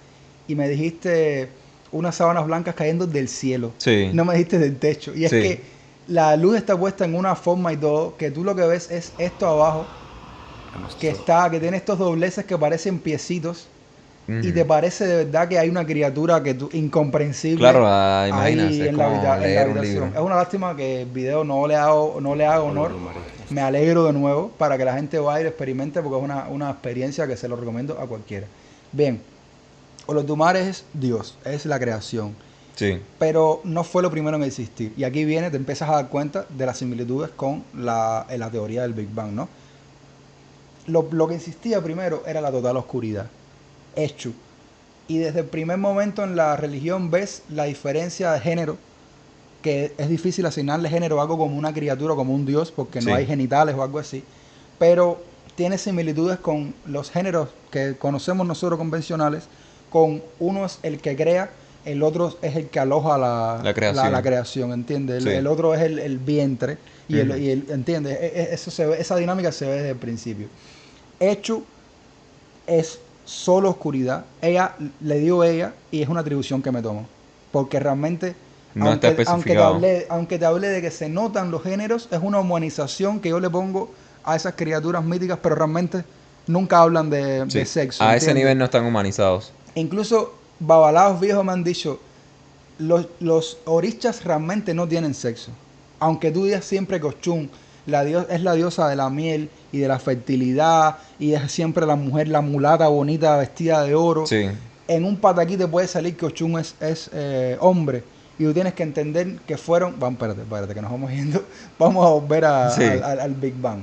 y me dijiste unas sábanas blancas cayendo del cielo. Sí. No me dijiste del techo. Y es Sí. que la luz está puesta en una forma y todo, que tú lo que ves es esto abajo, que tiene estos dobleces que parecen piecitos. Y te parece de verdad que hay una criatura incomprensible Claro, ahí imagínate, es en la, como en la leer un habitación. libro. Es una lástima que el video no le haga honor. Me alegro de nuevo para que la gente vaya y lo experimente porque es una experiencia que se lo recomiendo a cualquiera. Bien, Olodumare es Dios, es la creación. Sí. Pero no fue lo primero en existir. Y aquí te empiezas a dar cuenta de las similitudes con la teoría del Big Bang, ¿no? Lo que existía primero era la total oscuridad. Eshu. Y desde el primer momento en la religión ves la diferencia de género, que es difícil asignarle género a algo como una criatura, como un dios, porque no Sí. hay genitales o algo así, pero tiene similitudes con los géneros que conocemos nosotros convencionales, con uno es el que crea, el otro es el que aloja La creación. la creación, ¿entiendes? Sí. El otro es el vientre, y Ujú. ¿entiendes? Eso esa dinámica se ve desde el principio. Hecho es solo oscuridad. Ella, y es una atribución que me tomo. Porque realmente, No está especificado. aunque te hablé de que se notan los géneros, es una humanización que yo le pongo a esas criaturas míticas, pero realmente nunca hablan de Sí. sexo. A ese ¿entiendes? nivel no están humanizados. Incluso babalaos viejos me han dicho, los orichas realmente no tienen sexo. Aunque tú digas siempre que Ochun es la diosa de la miel y de la fertilidad, y es siempre la mujer, la mulata bonita vestida de oro. Sí. En un pataquí te puede salir que Ochun es hombre. Y tú tienes que entender que fueron... espérate, que nos vamos yendo. Vamos a volver Sí. al Big Bang.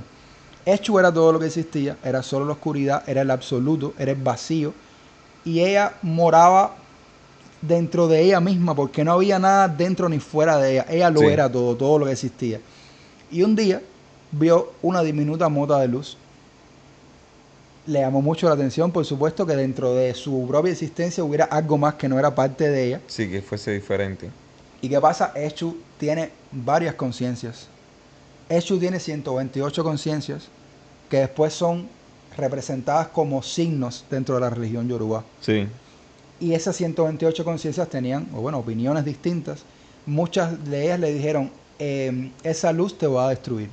Eshu era todo lo que existía, era solo la oscuridad, era el absoluto, era el vacío. Y ella moraba dentro de ella misma, porque no había nada dentro ni fuera de ella. Ella lo Sí. era todo lo que existía. Y un día vio una diminuta mota de luz. Le llamó mucho la atención, por supuesto, que dentro de su propia existencia hubiera algo más que no era parte de ella. Sí, que fuese diferente. ¿Y qué pasa? Eshu tiene varias conciencias. Eshu tiene 128 conciencias que después son representadas como signos dentro de la religión yoruba. Sí. Y esas 128 conciencias tenían, opiniones distintas. Muchas de ellas le dijeron, esa luz te va a destruir.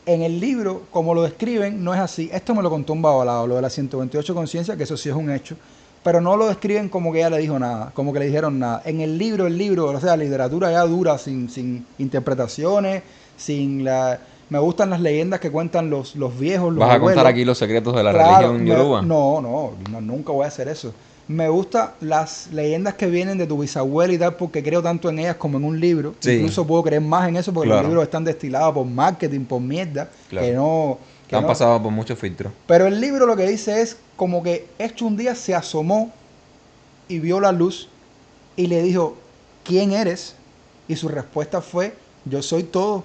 En el libro, como lo describen, no es así. Esto me lo contó un babalao, lo de las 128 conciencias, que eso sí es un hecho. pero no lo describen como que ella le dijo nada, como que le dijeron nada. En el libro, o sea, la literatura ya dura, sin interpretaciones, sin la... Me gustan las leyendas que cuentan los viejos, los ¿Vas a contar abuelos. aquí los secretos de la Claro, religión yoruba? no, nunca voy a hacer eso. Me gustan las leyendas que vienen de tu bisabuela y tal, porque creo tanto en ellas como en un libro. Sí. Incluso puedo creer más en eso porque Claro. los libros están destilados por marketing, por mierda, Claro. que no... Que han pasado por muchos filtros. Pero el libro lo que dice es como que Eschu un día se asomó y vio la luz y le dijo, ¿quién eres? Y su respuesta fue, yo soy todo.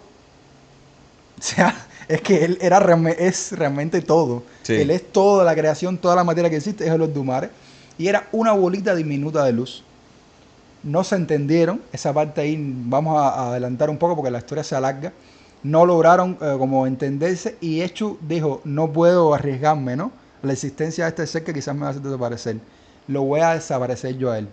O sea, es que él es realmente todo. Sí. Él es toda la creación, toda la materia que existe, es el Olodumare. Y era una bolita diminuta de luz. No se entendieron, esa parte ahí vamos a adelantar un poco porque la historia se alarga. No lograron como entenderse y Eschu dijo, no puedo arriesgarme, ¿no? La existencia de este ser que quizás me va a hacer desaparecer. Lo voy a desaparecer yo a él.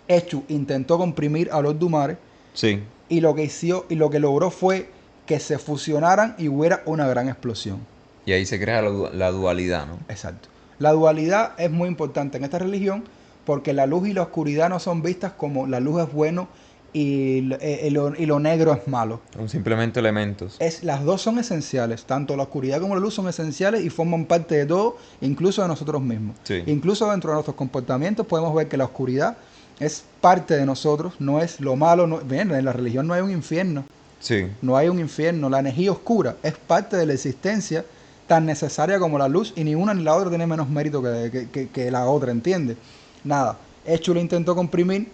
Eschu intentó comprimir a Olodumare. Sí. Y lo que logró fue que se fusionaran y hubiera una gran explosión. Y ahí se crea la dualidad, ¿no? Exacto. La dualidad es muy importante en esta religión porque la luz y la oscuridad no son vistas como la luz es bueno y lo negro es malo. Son simplemente elementos. Las dos son esenciales, tanto la oscuridad como la luz son esenciales y forman parte de todo, incluso de nosotros mismos. Sí. Incluso dentro de nuestros comportamientos podemos ver que la oscuridad es parte de nosotros, no es lo malo. Bien, en la religión no hay un infierno. Sí. No hay un infierno. La energía oscura es parte de la existencia tan necesaria como la luz y ni una ni la otra tiene menos mérito que la otra, ¿entiendes? Nada. Eschu lo intentó comprimir,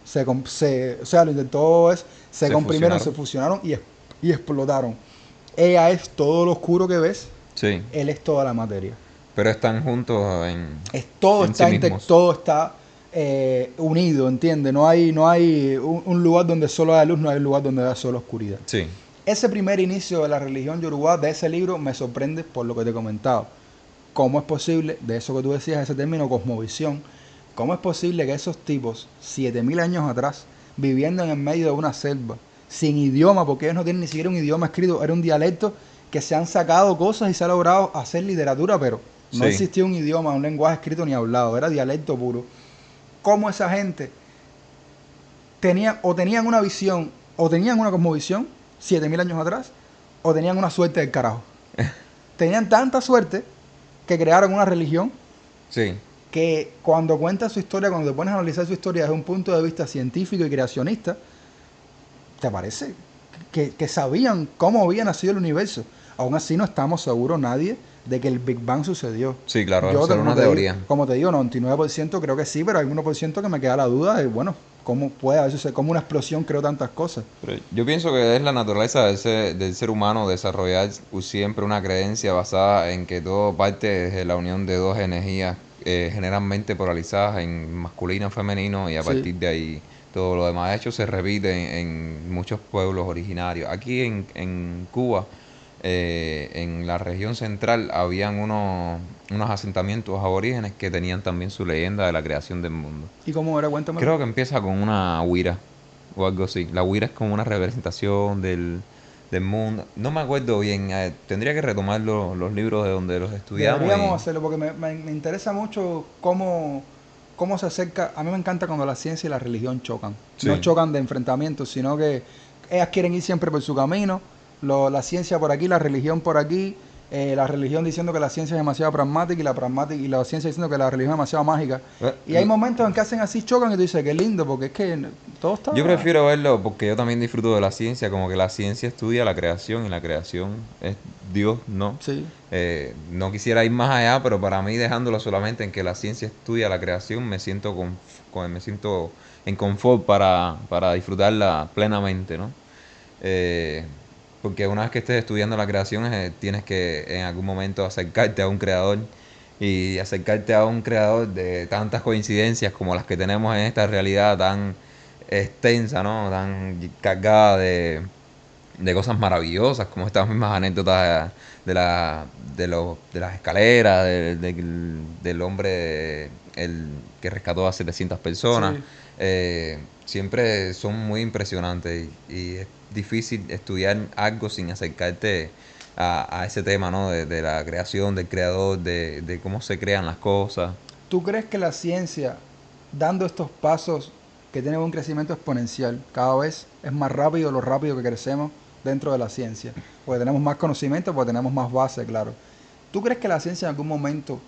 se comprimieron, se fusionaron y explotaron. Ella es todo lo oscuro que ves, Sí. él es toda la materia. Pero están juntos en Todo en está sí mismos. todo está unido, ¿entiendes? No hay un lugar donde solo hay luz, no hay un lugar donde hay solo oscuridad. Sí. Ese primer inicio de la religión yoruba, de ese libro, me sorprende por lo que te he comentado. ¿Cómo es posible, de eso que tú decías, ese término cosmovisión, cómo es posible que esos tipos, 7000 años atrás, viviendo en el medio de una selva, sin idioma, porque ellos no tienen ni siquiera un idioma escrito, era un dialecto, que se han sacado cosas y se ha logrado hacer literatura, pero no Sí. existía un idioma, un lenguaje escrito ni hablado, era dialecto puro. ¿Cómo esa gente tenían una visión, o tenían una cosmovisión, 7000 años atrás, o tenían una suerte del carajo? Tenían tanta suerte que crearon una religión Sí. que cuando cuentas su historia, cuando te pones a analizar su historia desde un punto de vista científico y creacionista, te parece que sabían cómo había nacido el universo. Aún así no estamos seguros nadie de que el Big Bang sucedió. Sí, claro, Yo, eso es una teoría. como te digo, 99% creo que sí, pero hay 1% que me queda la duda de, bueno, ¿cómo puede haber sucedido? ¿Cómo una explosión creó tantas cosas? Pero yo pienso que es la naturaleza del ser humano desarrollar siempre una creencia basada en que todo parte de la unión de dos energías generalmente polarizadas en masculino y femenino y a Sí. partir de ahí todo lo demás. De hecho, se repite en muchos pueblos originarios. Aquí en Cuba, en la región central, habían unos asentamientos aborígenes que tenían también su leyenda de la creación del mundo. ¿Y cómo era? Cuéntame. Creo que empieza con una huira o algo así. La huira es como una representación del mundo. No me acuerdo bien. Tendría que retomar los libros de donde los estudiamos. Deberíamos hacerlo porque me interesa mucho cómo se acerca. A mí me encanta cuando la ciencia y la religión chocan. Sí. No chocan de enfrentamientos, sino que ellas quieren ir siempre por su camino. La ciencia por aquí, la religión por aquí. La religión diciendo que la ciencia es demasiado pragmática y la ciencia diciendo que la religión es demasiado mágica. Y hay momentos en que hacen así, chocan y tú dices, qué lindo, porque es que todo está... Yo prefiero verlo porque yo también disfruto de la ciencia, como que la ciencia estudia la creación y la creación es Dios, ¿no? Sí. No quisiera ir más allá, pero para mí dejándolo solamente en que la ciencia estudia la creación, me siento me siento en confort para disfrutarla plenamente, ¿no? Porque una vez que estés estudiando la creación, tienes que en algún momento acercarte a un creador y acercarte a un creador de tantas coincidencias como las que tenemos en esta realidad tan extensa, ¿no? Tan cargada de cosas maravillosas, como estas mismas anécdotas de las escaleras, del hombre que rescató a 700 personas. Sí. Siempre son muy impresionantes y es difícil estudiar algo sin acercarte a ese tema, ¿no? De la creación, del creador, de cómo se crean las cosas. ¿Tú crees que la ciencia, dando estos pasos que tienen un crecimiento exponencial, cada vez es más rápido lo rápido que crecemos dentro de la ciencia? Porque tenemos más conocimiento, porque tenemos más base, claro. ¿Tú crees que la ciencia en algún momento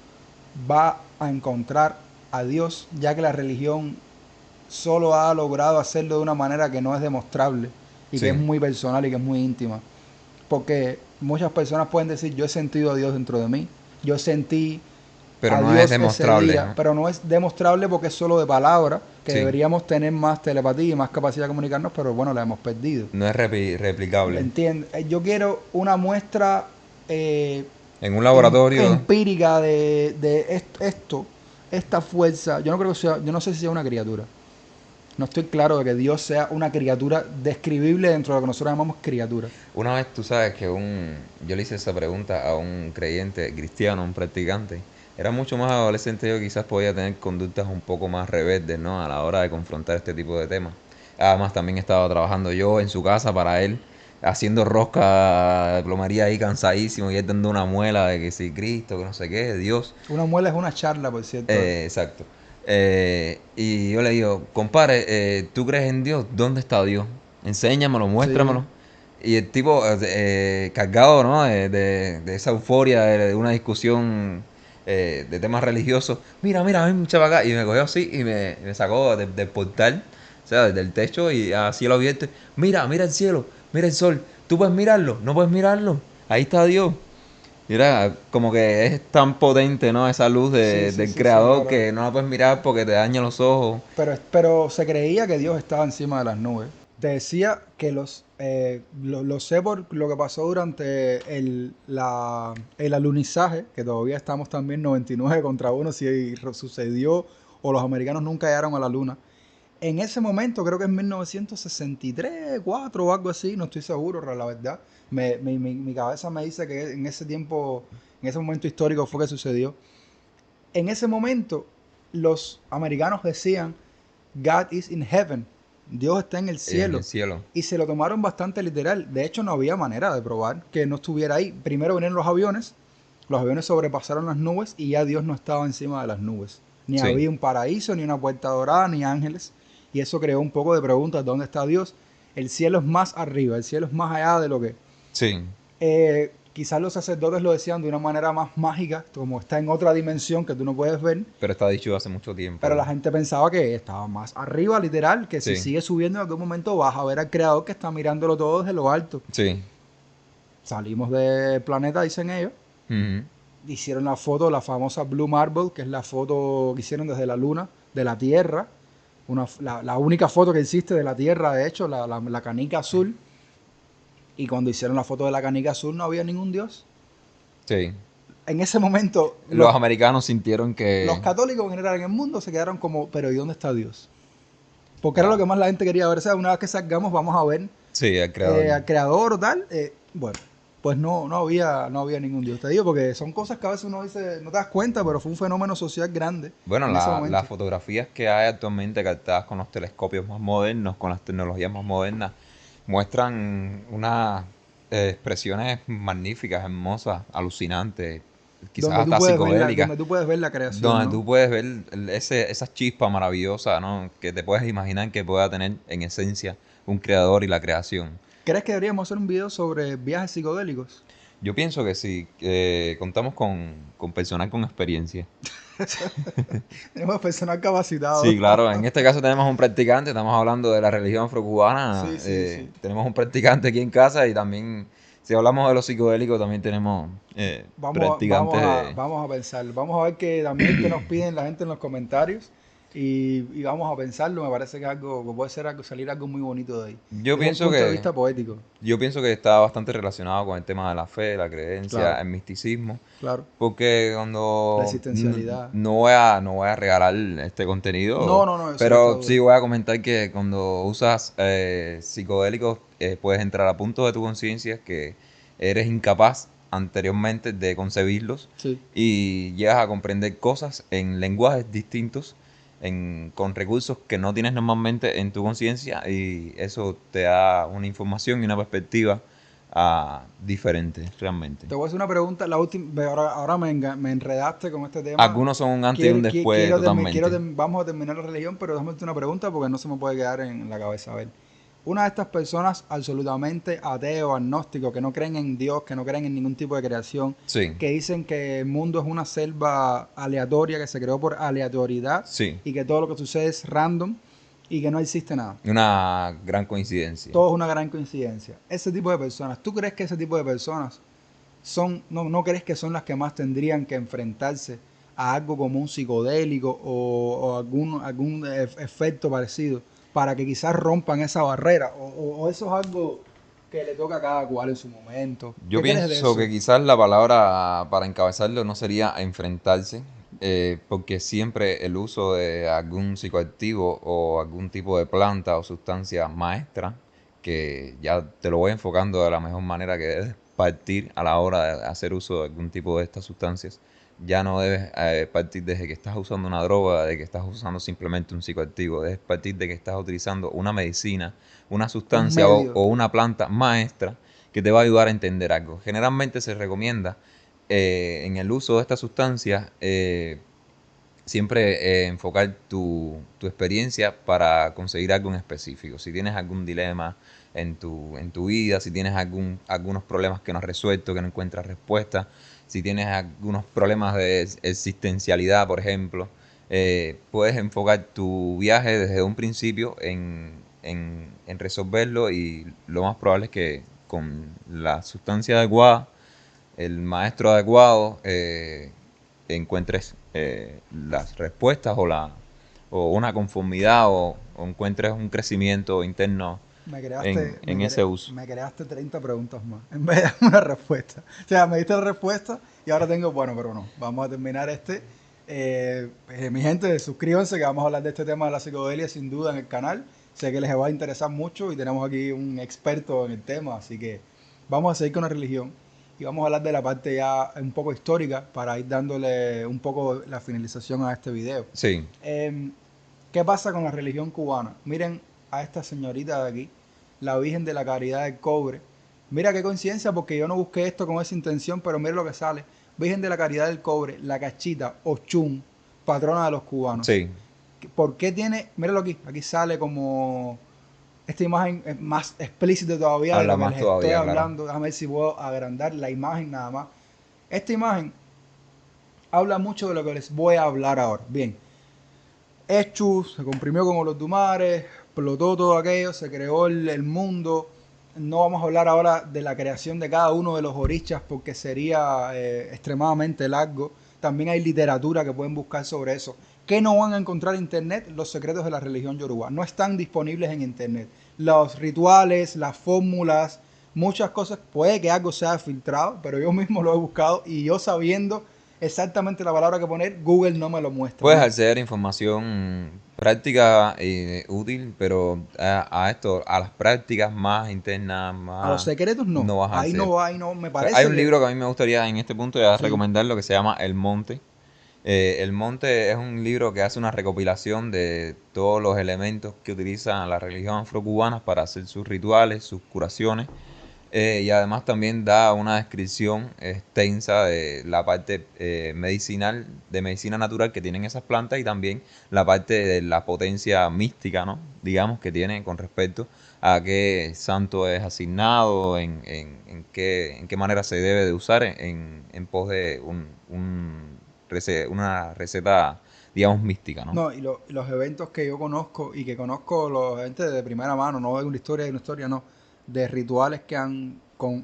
va a encontrar a Dios, ya que la religión solo ha logrado hacerlo de una manera que no es demostrable y que es muy personal y que es muy íntima? Porque muchas personas pueden decir, yo he sentido a Dios dentro de mí, yo sentí pero a no Dios es demostrable, ese día, ¿no? pero no es demostrable porque es solo de palabra, que Sí. deberíamos tener más telepatía y más capacidad de comunicarnos, pero bueno, la hemos perdido. No es replicable. ¿Entiendes? Yo quiero una muestra En un laboratorio, empírica de esto, esta fuerza. Yo no creo que sea, yo no sé si sea una criatura. No estoy claro de que Dios sea una criatura describible dentro de lo que nosotros llamamos criatura. una vez tú sabes que yo le hice esa pregunta a un creyente cristiano, un practicante. Era mucho más adolescente, yo quizás podía tener conductas un poco más rebeldes, ¿no? A la hora de confrontar este tipo de temas. Además, también estaba trabajando yo en su casa para él, haciendo rosca de plomería ahí cansadísimo, y él dando una muela de que si Cristo, que no sé qué, Dios. Una muela es una charla, por cierto. Exacto. Y yo le digo, compadre, ¿tú crees en Dios? ¿Dónde está Dios? Enséñamelo, muéstramelo. Y el tipo, cargado, ¿no? De esa euforia, de una discusión de temas religiosos. Mira, ven, chava acá. Y me cogió así y me sacó del portal, o sea, del techo y a cielo abierto. Mira el cielo, mira el sol. ¿Tú puedes mirarlo? ¿No puedes mirarlo? Ahí está Dios. Mira, como que es tan potente, ¿no? Esa luz del creador claro. que no la puedes mirar porque te daña los ojos. Pero se creía que Dios estaba encima de las nubes. Te decía que lo sé por lo que pasó durante el alunizaje, que todavía estamos también 99-1 si sucedió o los americanos nunca llegaron a la luna. En ese momento, creo que en 1963, 4 o algo así, no estoy seguro, la verdad. Mi cabeza me dice que en ese tiempo, en ese momento histórico fue que sucedió. En ese momento, los americanos decían, God is in heaven. Dios está en el En cielo. el cielo. Y se lo tomaron bastante literal. De hecho, no había manera de probar que no estuviera ahí. Primero vinieron los aviones sobrepasaron las nubes y ya Dios no estaba encima de las nubes. Ni Sí. había un paraíso, ni una puerta dorada, ni ángeles. Y eso creó un poco de preguntas, ¿dónde está Dios? El cielo es más arriba, el cielo es más allá de lo que... Sí. Quizás los sacerdotes lo decían de una manera más mágica, como está en otra dimensión que tú no puedes ver, Pero está dicho hace mucho tiempo. pero la gente pensaba que estaba más arriba, literal, que si Sí. sigue subiendo en algún momento vas a ver al creador que está mirándolo todo desde lo alto. Sí. Salimos del planeta, dicen ellos, Ujú. hicieron la foto, la famosa Blue Marble, que es la foto que hicieron desde la luna, de la Tierra, la única foto que existe de la Tierra, de hecho, la canica azul. Y cuando hicieron la foto de la canica azul no había ningún Dios. Sí. En ese momento, Los americanos sintieron que... los católicos en general en el mundo se quedaron como, pero ¿y dónde está Dios? Porque era Wow. lo que más la gente quería ver. O sea, una vez que salgamos vamos a ver Sí, el creador. al creador o tal. Bueno, pues no había ningún Dios. Te digo, porque son cosas que a veces uno dice, no te das cuenta, pero fue un fenómeno social grande. Bueno, en ese momento. las fotografías que hay actualmente captadas con los telescopios más modernos, con las tecnologías más modernas, muestran unas expresiones magníficas, hermosas, alucinantes, quizás Donde hasta tú puedes ver psicodélicas, donde tú puedes ver la creación, donde ¿no? tú puedes ver esa chispa maravillosa, ¿no? Que te puedes imaginar que pueda tener en esencia un creador y la creación. ¿Crees que deberíamos hacer un video sobre viajes psicodélicos? Yo pienso que sí, contamos con personal con experiencia. Tenemos personal capacitado. Sí, claro, en este caso tenemos un practicante, estamos hablando de la religión afrocubana, Sí. tenemos un practicante aquí en casa y también, si hablamos de los psicodélicos, también tenemos practicantes Vamos a pensar. Vamos a ver que también que nos piden la gente en los comentarios y vamos a pensarlo. Me parece que es algo, que puede ser salir algo muy bonito de ahí. Yo Desde pienso un punto de que vista poético, Yo pienso que está bastante relacionado con el tema de la fe, la creencia, Claro. el misticismo, claro. porque cuando La existencialidad. no voy a regalar este contenido, No, eso pero está sí duro. voy a comentar que cuando usas psicodélicos puedes entrar a puntos de tu conciencia que eres incapaz anteriormente de concebirlos Sí. y llegas a comprender cosas en lenguajes distintos, con recursos que no tienes normalmente en tu conciencia, y eso te da una información y una perspectiva diferente realmente. Te voy a hacer una pregunta, la última, ahora me enredaste con este tema. Algunos son un antes y un después totalmente. Vamos a terminar la religión, pero déjame hacerte una pregunta porque no se me puede quedar en la cabeza. A ver, una de estas personas absolutamente ateo, agnóstico, que no creen en Dios, que no creen en ningún tipo de creación, Sí. que dicen que el mundo es una selva aleatoria, que se creó por aleatoriedad, Sí. y que todo lo que sucede es random y que no existe nada. Una gran coincidencia. Todo es una gran coincidencia. Ese tipo de personas, ¿tú crees que ese tipo de personas no crees que son las que más tendrían que enfrentarse a algo como un psicodélico o algún efecto parecido para que quizás rompan esa barrera? O eso es algo que le toca a cada cual en su momento. Yo ¿Qué crees de pienso eso? que quizás la palabra para encabezarlo no sería enfrentarse, porque siempre el uso de algún psicoactivo o algún tipo de planta o sustancia maestra, que ya te lo voy enfocando de la mejor manera que debes partir a la hora de hacer uso de algún tipo de estas sustancias, ya no debes partir desde que estás usando una droga, de que estás usando simplemente un psicoactivo, debes partir de que estás utilizando una medicina, una sustancia o una planta maestra que te va a ayudar a entender algo. Generalmente se recomienda en el uso de estas sustancias siempre enfocar tu experiencia para conseguir algo en específico. Si tienes algún dilema en tu vida, si tienes algunos problemas que no has resuelto, que no encuentras respuesta, si tienes algunos problemas de existencialidad, por ejemplo, puedes enfocar tu viaje desde un principio en resolverlo, y lo más probable es que con la sustancia adecuada, el maestro adecuado, encuentres las respuestas o una conformidad o encuentres un crecimiento interno en ese uso. Me creaste 30 preguntas más en vez de una respuesta. O sea, me diste la respuesta y ahora tengo, bueno, pero no. Vamos a terminar mi gente, suscríbanse que vamos a hablar de este tema de la psicodelia sin duda en el canal. Sé que les va a interesar mucho y tenemos aquí un experto en el tema, así que vamos a seguir con la religión y vamos a hablar de la parte ya un poco histórica para ir dándole un poco la finalización a este video. Sí. ¿Qué pasa con la religión cubana? Miren a esta señorita de aquí, la Virgen de la Caridad del Cobre. Mira qué coincidencia, porque yo no busqué esto con esa intención, pero mira lo que sale. Virgen de la Caridad del Cobre, la Cachita, Ochun, patrona de los cubanos. Sí. ¿Por qué tiene? Míralo aquí, aquí sale como esta imagen es más explícita todavía de lo que les estoy hablando. Claro. Déjame ver si puedo agrandar la imagen nada más. Esta imagen habla mucho de lo que les voy a hablar ahora. Bien, Eschu se comprimió como los Dumares, explotó todo aquello, se creó el mundo. No vamos a hablar ahora de la creación de cada uno de los orichas porque sería extremadamente largo. También hay literatura que pueden buscar sobre eso. ¿Qué no van a encontrar en internet? Los secretos de la religión yoruba. No están disponibles en internet. Los rituales, las fórmulas, muchas cosas. Puede que algo sea filtrado, pero yo mismo lo he buscado y yo sabiendo exactamente la palabra que poner, Google no me lo muestra. Puedes acceder a información práctica y útil, pero a las prácticas más internas, más... A los secretos no. No vas a acceder. Ahí no me parece. Hay un libro que a mí me gustaría en este punto ya recomendar, lo que se llama El Monte. El Monte es un libro que hace una recopilación de todos los elementos que utiliza la religión afrocubana para hacer sus rituales, sus curaciones. Y además también da una descripción extensa de la parte medicinal, de medicina natural que tienen esas plantas, y también la parte de la potencia mística, ¿no? Digamos, que tiene con respecto a qué santo es asignado, en qué manera se debe de usar en pos de una receta, digamos, mística, ¿no? No, y los eventos que yo conozco y que conozco los eventos de primera mano, no de una historia, no, de rituales que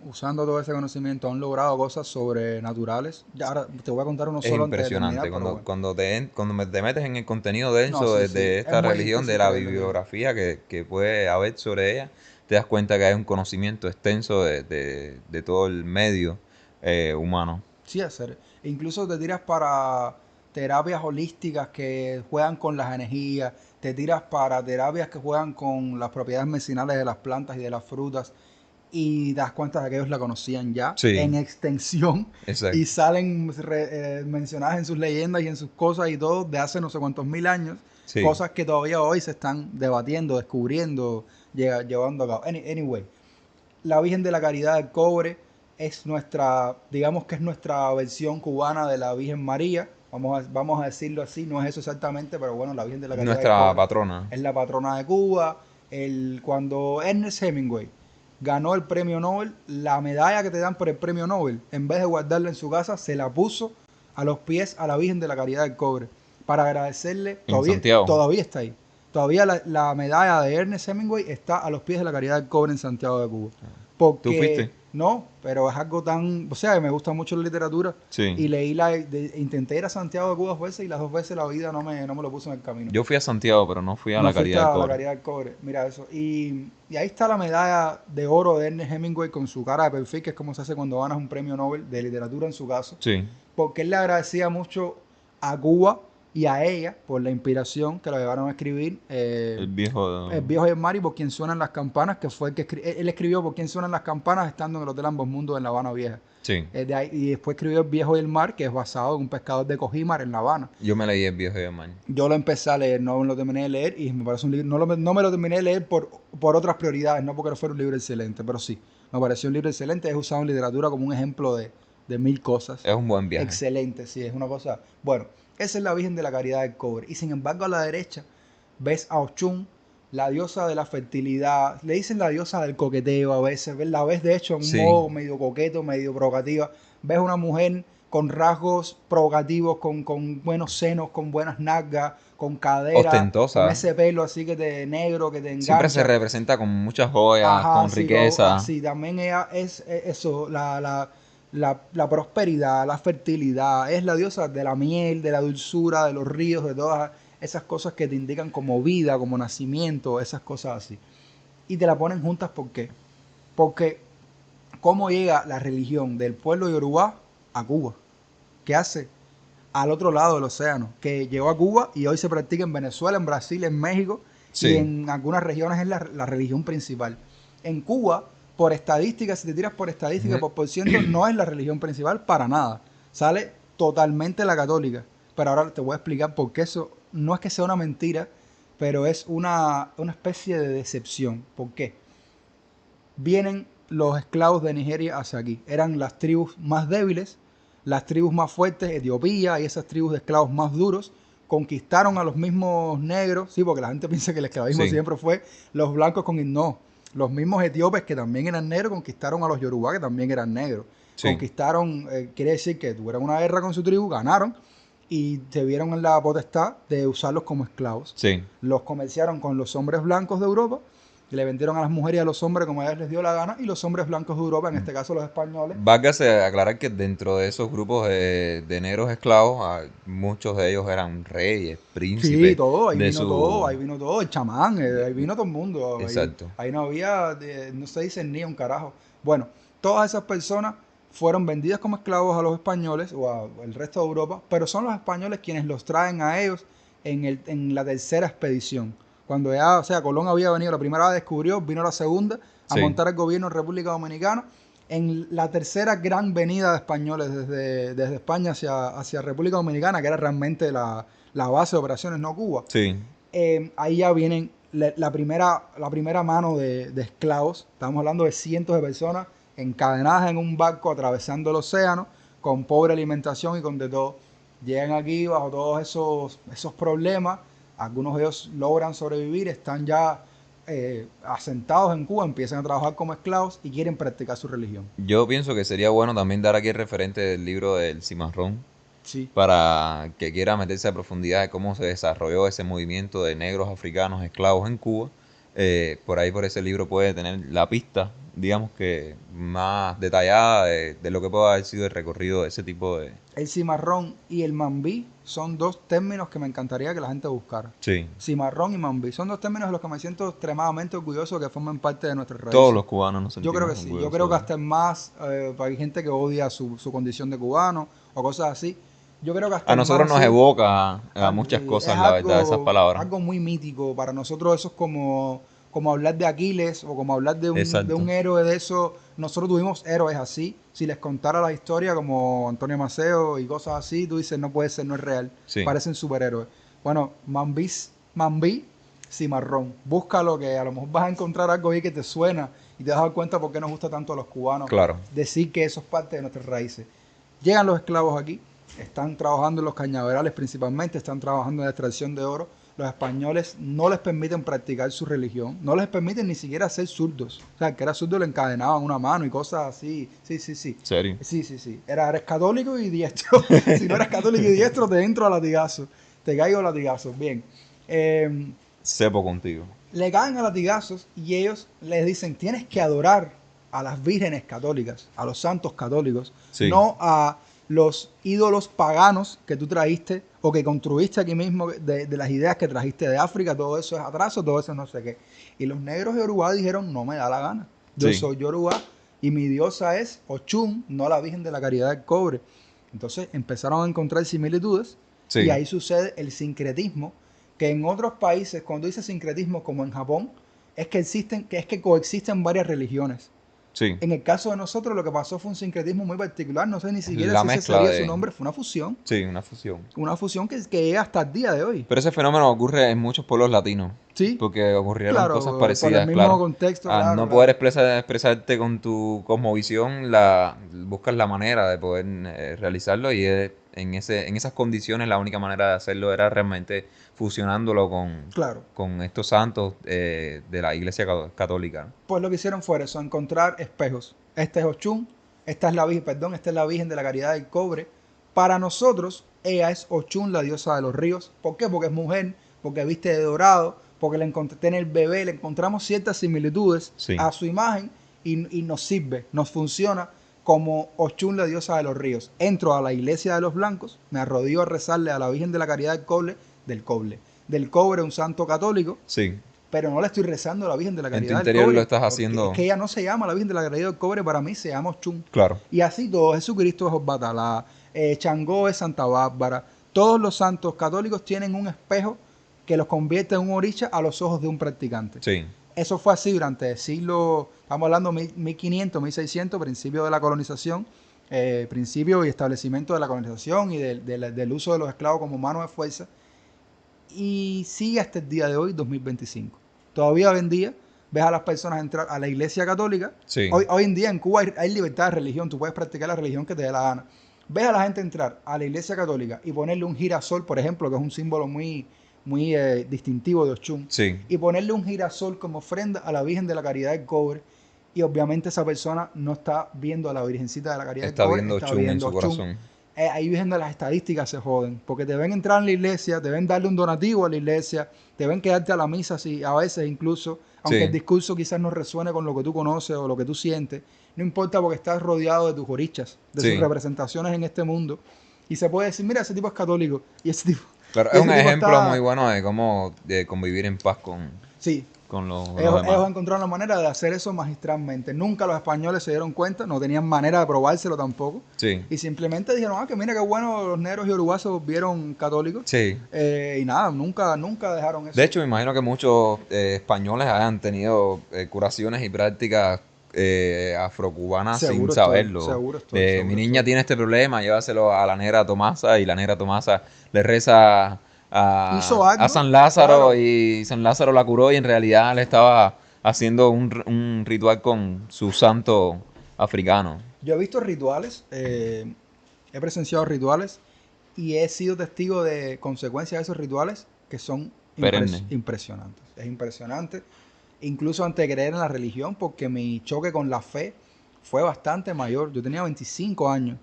usando todo ese conocimiento han logrado cosas sobrenaturales. Ya ahora te voy a contar uno solo antes de terminar. Es impresionante cuando te metes en el contenido denso de esta religión, de la bibliografía que puede haber sobre ella, te das cuenta que hay un conocimiento extenso de todo el medio humano. Sí, hacer. Incluso te tiras para terapias holísticas que juegan con las energías, te tiras para terapias que juegan con las propiedades medicinales de las plantas y de las frutas, y das cuenta de que ellos la conocían ya en extensión. Exacto. Y salen mencionadas en sus leyendas y en sus cosas y todo de hace no sé cuántos mil años, cosas que todavía hoy se están debatiendo, descubriendo, llevando a cabo. Anyway, la Virgen de la Caridad del Cobre es nuestra, digamos que es nuestra versión cubana de la Virgen María. Vamos a decirlo así, no es eso exactamente, pero bueno, la Virgen de la Caridad del Nuestra Cobre patrona. es la patrona de Cuba. Cuando Ernest Hemingway ganó el premio Nobel, la medalla que te dan por el premio Nobel, en vez de guardarla en su casa, se la puso a los pies a la Virgen de la Caridad del Cobre para agradecerle. En Santiago. Todavía está ahí. Todavía la medalla de Ernest Hemingway está a los pies de la Caridad del Cobre en Santiago de Cuba. Porque, ¿Tú fuiste? No, pero es algo tan... O sea, me gusta mucho la literatura. Sí. Y intenté ir a Santiago de Cuba 2 veces y las 2 veces la vida no me lo puso en el camino. Yo fui a Santiago, pero no fui a la Caridad del Cobre. La Caridad del Cobre. Mira eso. Y ahí está la medalla de oro de Ernest Hemingway con su cara de perfil, que es como se hace cuando ganas un premio Nobel de literatura en su caso. Sí. Porque él le agradecía mucho a Cuba y a ella por la inspiración que la llevaron a escribir el viejo y el mar, y por quien suenan las campanas, que fue el que él escribió por quien suenan las campanas estando en el Hotel Ambos Mundos en La Habana Vieja. Sí. Y después escribió El Viejo y el Mar, que es basado en un pescador de Cojímar en La Habana. Yo me leí El Viejo y el Mar. Yo lo empecé a leer, no lo terminé de leer, y me parece un libro, no me lo terminé de leer por otras prioridades, no porque no fuera un libro excelente, pero sí, me pareció un libro excelente. Es usado en literatura como un ejemplo de mil cosas. Es un buen viaje. Excelente, sí, es una cosa... Bueno, esa es la Virgen de la Caridad del Cobre. Y sin embargo, a la derecha ves a Ochun, la diosa de la fertilidad. Le dicen la diosa del coqueteo a veces. La ves, de hecho, en un modo medio coqueto, medio provocativa. Ves una mujer con rasgos provocativos, con buenos senos, con buenas nalgas, con cadera. Ostentosa. Con ese pelo así que negro, que te engancha. Siempre se representa con muchas joyas, ajá, con riqueza. Sí, también ella es eso, la prosperidad, la fertilidad, es la diosa de la miel, de la dulzura, de los ríos, de todas esas cosas que te indican como vida, como nacimiento, esas cosas así. Y te la ponen juntas, ¿por qué? Porque ¿cómo llega la religión del pueblo yoruba a Cuba? ¿Qué hace? Al otro lado del océano, que llegó a Cuba y hoy se practica en Venezuela, en Brasil, en México, sí. Y en algunas regiones es la religión principal. En Cuba, por estadística, si te tiras por estadística, por ciento, no es la religión principal para nada. Sale totalmente la católica. Pero ahora te voy a explicar por qué eso no es que sea una mentira, pero es una especie de decepción. ¿Por qué? Vienen los esclavos de Nigeria hacia aquí. Eran las tribus más débiles, las tribus más fuertes, Etiopía y esas tribus de esclavos más duros. Conquistaron a los mismos negros, sí, porque la gente piensa que el esclavismo siempre fue los blancos no. Los mismos etíopes que también eran negros conquistaron a los yorubá que también eran negros. Sí. Conquistaron, quiere decir que tuvieron una guerra con su tribu, ganaron y se vieron en la potestad de usarlos como esclavos. Sí. Los comerciaron con los hombres blancos de Europa, y le vendieron a las mujeres y a los hombres como a ellos les dio la gana, y los hombres blancos de Europa, en este caso los españoles. Válgase aclarar que dentro de esos grupos de negros esclavos, muchos de ellos eran reyes, príncipes. Sí, todo, ahí vino todo, el chamán, ahí vino todo el mundo. Exacto. Ahí no había, no se dice ni un carajo. Bueno, todas esas personas fueron vendidas como esclavos a los españoles o al resto de Europa, pero son los españoles quienes los traen a ellos en la tercera expedición. Cuando ya, o sea, Colón había venido la primera vez, descubrió, vino la segunda a montar el gobierno en República Dominicana. En la tercera gran venida de españoles desde España hacia República Dominicana, que era realmente la base de operaciones, no Cuba. Sí. Ahí ya vienen la primera mano de esclavos. Estamos hablando de cientos de personas encadenadas en un barco atravesando el océano, con pobre alimentación y con de todo. Llegan aquí bajo todos esos problemas. Algunos de ellos logran sobrevivir, están ya asentados en Cuba, empiezan a trabajar como esclavos y quieren practicar su religión. Yo pienso que sería bueno también dar aquí el referente del libro del Cimarrón, sí, para que quiera meterse a profundidad de cómo se desarrolló ese movimiento de negros africanos esclavos en Cuba. Por ahí, por ese libro, puede tener la pista, digamos que más detallada de lo que puede haber sido el recorrido de ese tipo de... El cimarrón y el mambí son dos términos que me encantaría que la gente buscara. Sí. Cimarrón y mambí son dos términos de los que me siento extremadamente orgulloso que formen parte de nuestras raíces. Todos los cubanos nos sentimos Yo creo que sí. Yo creo que hasta más, hay gente que odia su condición de cubano o cosas así. Yo creo que hasta a nosotros nos evoca a muchas cosas, la verdad, esas palabras. Algo muy mítico. Para nosotros eso es como hablar de Aquiles o como hablar de un héroe de eso. Nosotros tuvimos héroes así. Si les contara la historia como Antonio Maceo y cosas así, tú dices, no puede ser, no es real. Sí. Parecen superhéroes. Bueno, Mambí, Cimarrón. Búscalo, que a lo mejor vas a encontrar algo ahí que te suena Y te das cuenta por qué nos gusta tanto a los cubanos Claro. decir que eso es parte de nuestras raíces. Llegan los esclavos aquí, están trabajando en los cañaverales principalmente, están trabajando en la extracción de oro. Los españoles no les permiten practicar su religión, no les permiten ni siquiera ser zurdos. O sea, el que era zurdo le encadenaban una mano y cosas así. Sí. ¿Serio? Sí. Eres católico y diestro. Si no eres católico y diestro, te entro a latigazos. Te caigo a latigazos. Bien. Cepo contigo. Le caen a latigazos y ellos les dicen, tienes que adorar a las vírgenes católicas, a los santos católicos, Sí. no a los ídolos paganos que tú trajiste o que construiste aquí mismo de las ideas que trajiste de África. Todo eso es atraso, todo eso no sé qué. Y los negros de Yoruba dijeron, no me da la gana. Yo Sí. soy Yoruba y mi diosa es Ochun, no la Virgen de la Caridad del Cobre. Entonces empezaron a encontrar similitudes Sí. y ahí sucede el sincretismo, que en otros países, cuando dice sincretismo, como en Japón, es que coexisten varias religiones. Sí. En el caso de nosotros, lo que pasó fue un sincretismo muy particular. No sé ni siquiera La si ese mezcla sería de- su nombre. Fue una fusión. Sí, una fusión. Una fusión que llega hasta el día de hoy. Pero ese fenómeno ocurre en muchos pueblos latinos. Sí. Porque ocurrieron Claro, cosas por el parecidas, mismo claro. contexto, Al claro, no claro. poder expresarte con tu cosmovisión, buscas la manera de poder realizarlo y en esas condiciones la única manera de hacerlo era realmente fusionándolo Claro. con estos santos de la Iglesia Católica, ¿no? Pues lo que hicieron fue eso, encontrar espejos. Este es Ochun, esta es la Virgen de la Caridad del Cobre. Para nosotros, ella es Ochun, la diosa de los ríos. ¿Por qué? Porque es mujer, porque viste de dorado, porque tiene el bebé, le encontramos ciertas similitudes Sí. a su imagen y nos sirve, nos funciona como Ochun, la diosa de los ríos. Entro a la iglesia de los blancos, me arrodillo a rezarle a la Virgen de la Caridad del Cobre, un santo católico, Sí, pero no le estoy rezando a la Virgen de la En tu Caridad del interior Cobre. lo estás porque haciendo. Es que ella no se llama la Virgen de la Caridad del Cobre, para mí se llama Ochun. claro. Y así todo, Jesucristo es Osbatalá, Changó es Santa Bárbara. Todos los santos católicos tienen un espejo que los convierte en un oricha a los ojos de un practicante. Sí, Eso fue así durante el siglo, estamos hablando 1500, 1600, principio de la colonización, principio y establecimiento de la colonización y del uso de los esclavos como mano de fuerza. Y sigue hasta el día de hoy, 2025. Todavía hoy en día ves a las personas entrar a la iglesia católica. Sí. Hoy en día en Cuba hay libertad de religión, tú puedes practicar la religión que te dé la gana. Ves a la gente entrar a la iglesia católica y ponerle un girasol, por ejemplo, que es un símbolo muy distintivo de Ochun, sí, y ponerle un girasol como ofrenda a la Virgen de la Caridad del Cobre. Y obviamente esa persona no está viendo a la Virgencita de la Caridad está del Cobre, viendo está Ochun en viendo su Ochun. corazón. Ahí viendo las estadísticas se joden, porque te ven entrar en la iglesia, te ven darle un donativo a la iglesia, te ven quedarte a la misa, sí, a veces incluso, aunque Sí. el discurso quizás no resuene con lo que tú conoces o lo que tú sientes, no importa porque estás rodeado de tus orichas, de Sí. sus representaciones en este mundo, y se puede decir, mira, ese tipo es católico, y ese tipo... Claro, y es ese un tipo ejemplo está- muy bueno de cómo de convivir en paz Sí, con los ellos demás. encontraron la manera de hacer eso magistralmente. Nunca los españoles se dieron cuenta, no tenían manera de probárselo tampoco. Sí, Y simplemente dijeron, que mira qué bueno, los negros yorubanos se volvieron católicos. sí. Y nada, nunca dejaron eso. De hecho, me imagino que muchos españoles hayan tenido curaciones y prácticas afrocubanas sin Seguro estoy, saberlo. seguro estoy, De, seguro mi niña estoy. tiene este problema, llévaselo a la negra Tomasa y la negra Tomasa le reza Hizo algo, a San Lázaro claro. y San Lázaro la curó y en realidad le estaba haciendo un ritual con su santo africano. Yo he visto rituales, he presenciado rituales y he sido testigo de consecuencias de esos rituales que son Perenne. impresionantes. Es impresionante, incluso antes de creer en la religión, porque mi choque con la fe fue bastante mayor. Yo tenía 25 años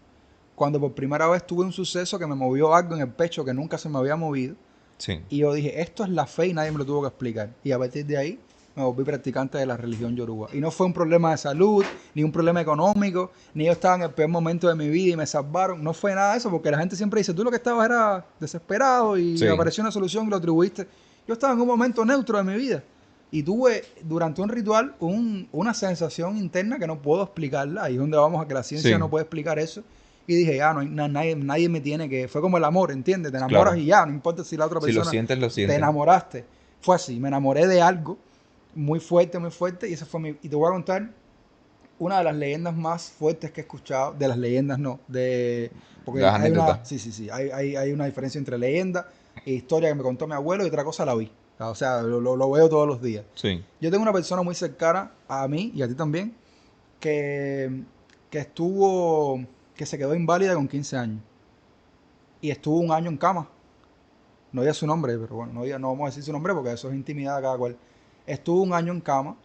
cuando por primera vez tuve un suceso que me movió algo en el pecho que nunca se me había movido. Sí. Y yo dije, esto es la fe y nadie me lo tuvo que explicar. Y a partir de ahí me volví practicante de la religión yoruba. Y no fue un problema de salud, ni un problema económico, ni yo estaba en el peor momento de mi vida y me salvaron. No fue nada de eso, porque la gente siempre dice, tú lo que estabas era desesperado y Sí. apareció una solución y lo atribuiste. Yo estaba en un momento neutro de mi vida. Y tuve durante un ritual una sensación interna que no puedo explicarla. Ahí es donde vamos a que la ciencia Sí. no puede explicar eso. Y dije, ya, no hay, nadie me tiene que... Fue como el amor, ¿entiendes? Te enamoras Claro. y ya, no importa si la otra Si persona... lo sientes, lo Te sientes. enamoraste. Fue así, me enamoré de algo muy fuerte, y esa fue y te voy a contar una de las leyendas más fuertes que he escuchado, de las leyendas no, porque Las hay una, anécdotas. sí, hay una diferencia entre leyenda e historia que me contó mi abuelo y otra cosa la vi. O sea, lo veo todos los días. Sí. Yo tengo una persona muy cercana a mí y a ti también que, que se quedó inválida con 15 años y estuvo un año en cama. No diga su nombre, pero bueno, no vamos a decir su nombre porque eso es intimidad de cada cual. Estuvo un año en cama,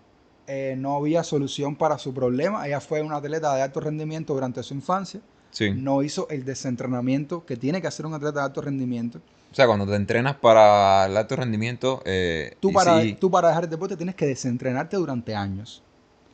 no había solución para su problema. Ella fue una atleta de alto rendimiento durante su infancia. Sí. No hizo el desentrenamiento que tiene que hacer un atleta de alto rendimiento. O sea, cuando te entrenas para el alto rendimiento, Tú para dejar el deporte tienes que desentrenarte durante años.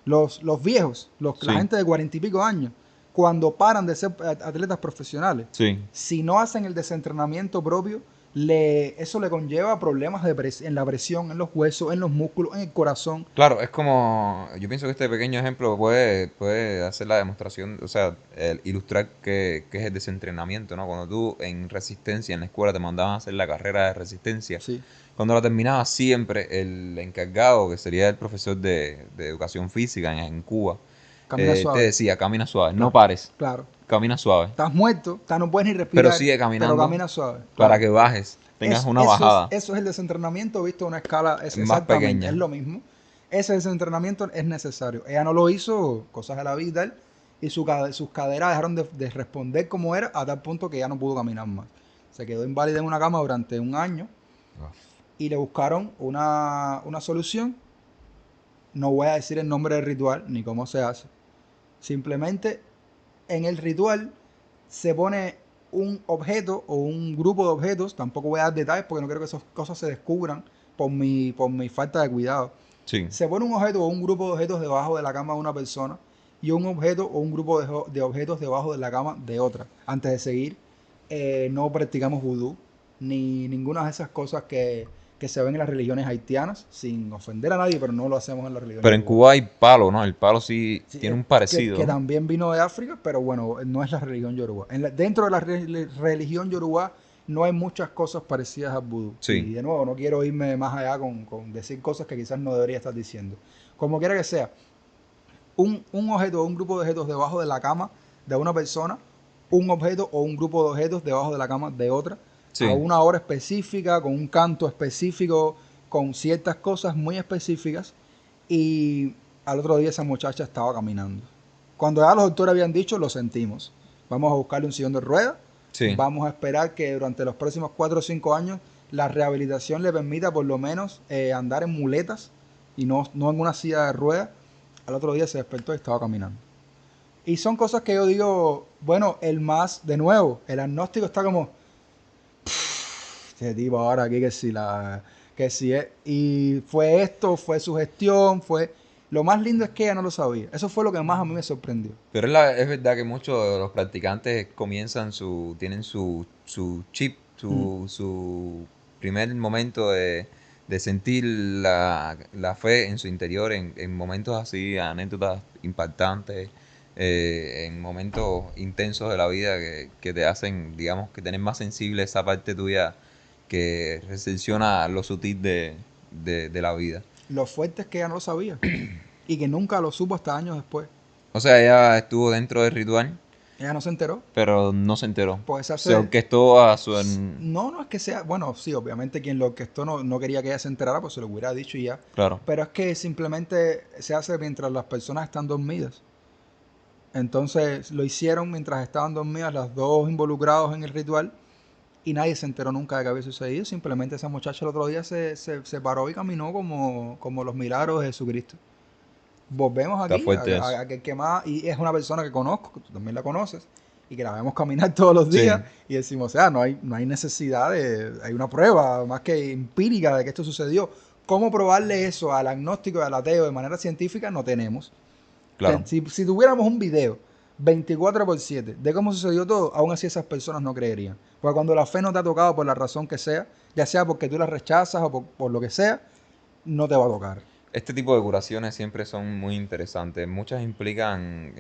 Los viejos, la Sí. gente de 40 y pico años, cuando paran de ser atletas profesionales, sí. si no hacen el desentrenamiento propio, eso le conlleva problemas en la presión, en los huesos, en los músculos, en el corazón. Claro, es como, yo pienso que este pequeño ejemplo puede hacer la demostración, o sea, ilustrar qué es el desentrenamiento, ¿no? Cuando tú en resistencia, en la escuela, te mandaban a hacer la carrera de resistencia, Sí. cuando la terminabas siempre, el encargado, que sería el profesor de educación física en Cuba, Camina te suave. decía, camina suave, no pares, Claro. camina suave, Estás muerto, no puedes ni respirar. pero sigue caminando Pero camina suave. para Claro. que bajes, tengas una bajada Eso es el desentrenamiento visto a una escala más exactamente, pequeña. es lo mismo. Ese desentrenamiento es necesario. Ella no lo hizo, cosas de la vida y tal, y sus caderas dejaron de responder como era a tal punto que ya no pudo caminar más. Se quedó inválida en una cama durante un año y le buscaron una solución. No voy a decir el nombre del ritual ni cómo se hace. Simplemente en el ritual se pone un objeto o un grupo de objetos, tampoco voy a dar detalles porque no quiero que esas cosas se descubran por mi falta de cuidado. Sí. Se pone un objeto o un grupo de objetos debajo de la cama de una persona y un objeto o un grupo de objetos debajo de la cama de otra. Antes de seguir, no practicamos vudú ni ninguna de esas cosas que se ven en las religiones haitianas, sin ofender a nadie, pero no lo hacemos en las religiones. Pero en Cuba hay palo, ¿no? El palo sí tiene un que parecido. también vino de África, pero bueno, no es la religión yoruba. Dentro de la religión yoruba no hay muchas cosas parecidas al vudú. Sí. Y de nuevo, no quiero irme más allá con decir cosas que quizás no debería estar diciendo. Como quiera que sea, un objeto o un grupo de objetos debajo de la cama de una persona, un objeto o un grupo de objetos debajo de la cama de otra, Sí. a una hora específica, con un canto específico, con ciertas cosas muy específicas, y al otro día esa muchacha estaba caminando. Cuando ya los doctores habían dicho, lo sentimos. Vamos a buscarle un sillón de ruedas. Sí. Vamos a esperar que durante los próximos 4 o 5 años la rehabilitación le permita por lo menos andar en muletas y no en una silla de ruedas. Al otro día se despertó y estaba caminando. Y son cosas que yo digo, bueno, de nuevo, el agnóstico está como, este tipo ahora aquí que si es, y fue esto, fue su gestión, lo más lindo es que ella no lo sabía. Eso fue lo que más a mí me sorprendió. Pero es verdad que muchos de los practicantes tienen su chip, su primer momento de sentir la fe en su interior, en momentos así, anécdotas impactantes, en momentos intensos de la vida que te hacen, digamos, que tenés más sensible esa parte tuya que recepciona lo sutil de la vida. Lo fuerte es que ella no lo sabía y que nunca lo supo hasta años después. O sea, ella estuvo dentro del ritual, Ella no se enteró. pero no se enteró. Pues Se orquestó a su... No es que sea... Bueno, sí, obviamente quien lo orquestó no quería que ella se enterara, pues se lo hubiera dicho y ya. Claro. Pero es que simplemente se hace mientras las personas están dormidas. Entonces lo hicieron mientras estaban dormidas las dos involucrados en el ritual y nadie se enteró nunca de que había sucedido. Simplemente esa muchacha el otro día se paró y caminó como los milagros de Jesucristo. Volvemos aquí a que más, y es una persona que conozco, que tú también la conoces, y que la vemos caminar todos los días, y decimos, o sea, no hay necesidad hay una prueba más que empírica de que esto sucedió. ¿Cómo probarle eso al agnóstico y al ateo de manera científica? No tenemos. Claro. Si tuviéramos un video 24/7 de cómo sucedió todo, aún así esas personas no creerían. Porque cuando la fe no te ha tocado por la razón que sea, ya sea porque tú la rechazas o por lo que sea, no te va a tocar. Este tipo de curaciones siempre son muy interesantes. Muchas implican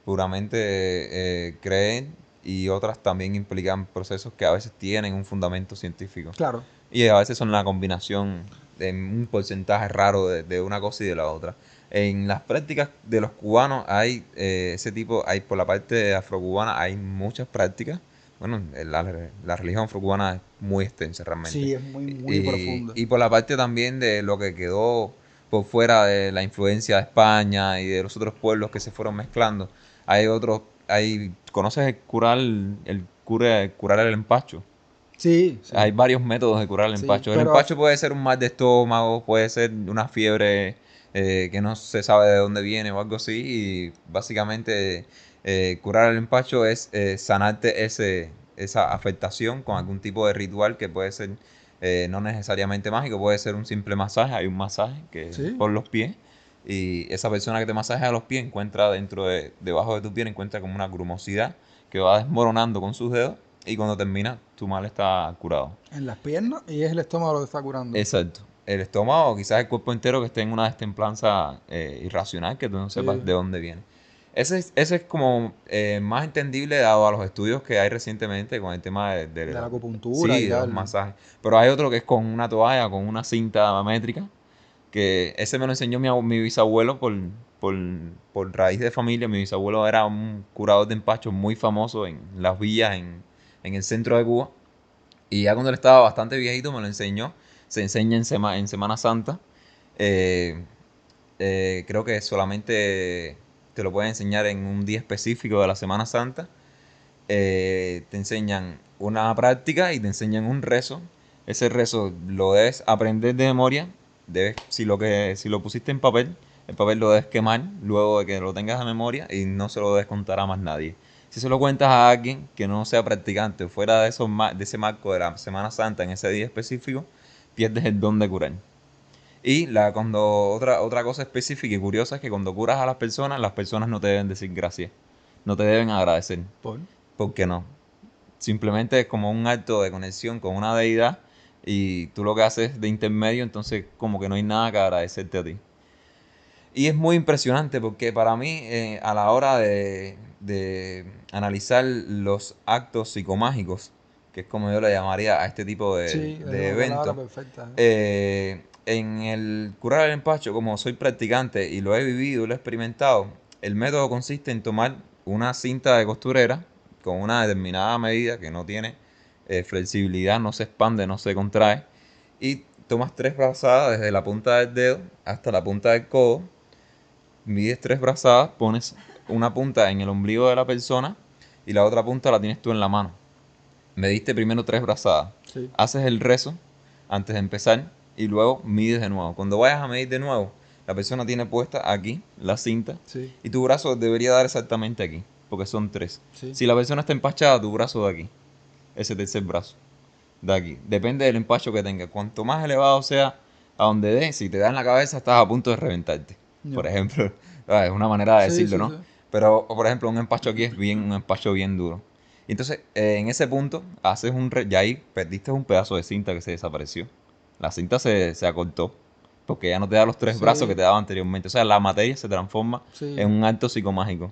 puramente creer y otras también implican procesos que a veces tienen un fundamento científico. Claro. Y a veces son la combinación de un porcentaje raro de una cosa y de la otra. En las prácticas de los cubanos hay ese tipo, por la parte afrocubana hay muchas prácticas bueno, la religión afrocubana es muy extensa realmente. Sí, es muy profunda. Y por la parte también de lo que quedó por fuera de la influencia de España y de los otros pueblos que se fueron mezclando, ¿conoces curar el empacho? Sí, Hay sí, varios métodos de curar el sí, empacho. El pero empacho puede ser un mal de estómago, puede ser una fiebre que no se sabe de dónde viene o algo así. Y básicamente curar el empacho es sanarte esa afectación con algún tipo de ritual que puede ser no necesariamente mágico, puede ser un simple masaje. Hay un masaje que es sí, por los pies. Y esa persona que te masajea los pies encuentra debajo de tu piel, encuentra como una grumosidad que va desmoronando con sus dedos y cuando termina, tu mal está curado. en las piernas y es el estómago lo que está curando. Exacto. El estómago, quizás el cuerpo entero que esté en una destemplanza irracional que tú no sepas Sí, de dónde viene. Ese es como más entendible dado a los estudios que hay recientemente con el tema de la acupuntura sí, y de los tal. masajes. Pero hay otro que es con una toalla, con una cinta métrica, que ese me lo enseñó mi bisabuelo por, por raíz de familia. Mi bisabuelo era un curador de empachos muy famoso en las villas en el centro de Cuba. Y ya cuando él estaba bastante viejito me lo enseñó. Se enseña en Semana Santa. Eh, Creo que solamente te lo pueden enseñar en un día específico de la Semana Santa. Te enseñan una práctica y te enseñan un rezo. Ese rezo lo debes aprender de memoria. Si lo pusiste en papel, el papel lo debes quemar luego de que lo tengas de memoria y no se lo debes contar a más nadie. Si se lo cuentas a alguien que no sea practicante, fuera de ese marco de la Semana Santa en ese día específico, pierdes el don de curar. Y otra cosa específica y curiosa es que cuando curas a las personas no te deben decir gracias, no te deben agradecer. Por. ¿Por qué no? Simplemente es como un acto de conexión con una deidad y tú lo que haces de intermedio, entonces como que no hay nada que agradecerte a ti. Y es muy impresionante porque para mí, a la hora de analizar los actos psicomágicos, que es como yo le llamaría a este tipo Sí, es de una palabra eventos, perfecta. en el curar el empacho, como soy practicante y lo he vivido, lo he experimentado, el método consiste en tomar una cinta de costurera con una determinada medida que no tiene flexibilidad, no se expande, no se contrae, y tomas 3 brazadas desde la punta del dedo hasta la punta del codo, mides 3 brazadas, pones una punta en el ombligo de la persona y la otra punta la tienes tú en la mano. Mediste primero 3 brazadas, Sí, haces el rezo antes de empezar y luego mides de nuevo. Cuando vayas a medir de nuevo, la persona tiene puesta aquí la cinta sí, y tu brazo debería dar exactamente aquí, porque son 3. sí. Si la persona está empachada, tu brazo de aquí, ese tercer brazo de aquí. Depende del empacho que tenga. Cuanto más elevado sea a donde dé, si te da en la cabeza, estás a punto de reventarte. Por No. ejemplo, es una manera de Sí, decirlo, sí, ¿no? sí. Pero, por ejemplo, un empacho aquí es un empacho bien duro. Y entonces, en ese punto, ya ahí perdiste un pedazo de cinta que se desapareció. La cinta se acortó. Porque ya no te da los 3 brazos que Sí, te daba anteriormente. O sea, la materia se transforma en sí. un acto psicomágico.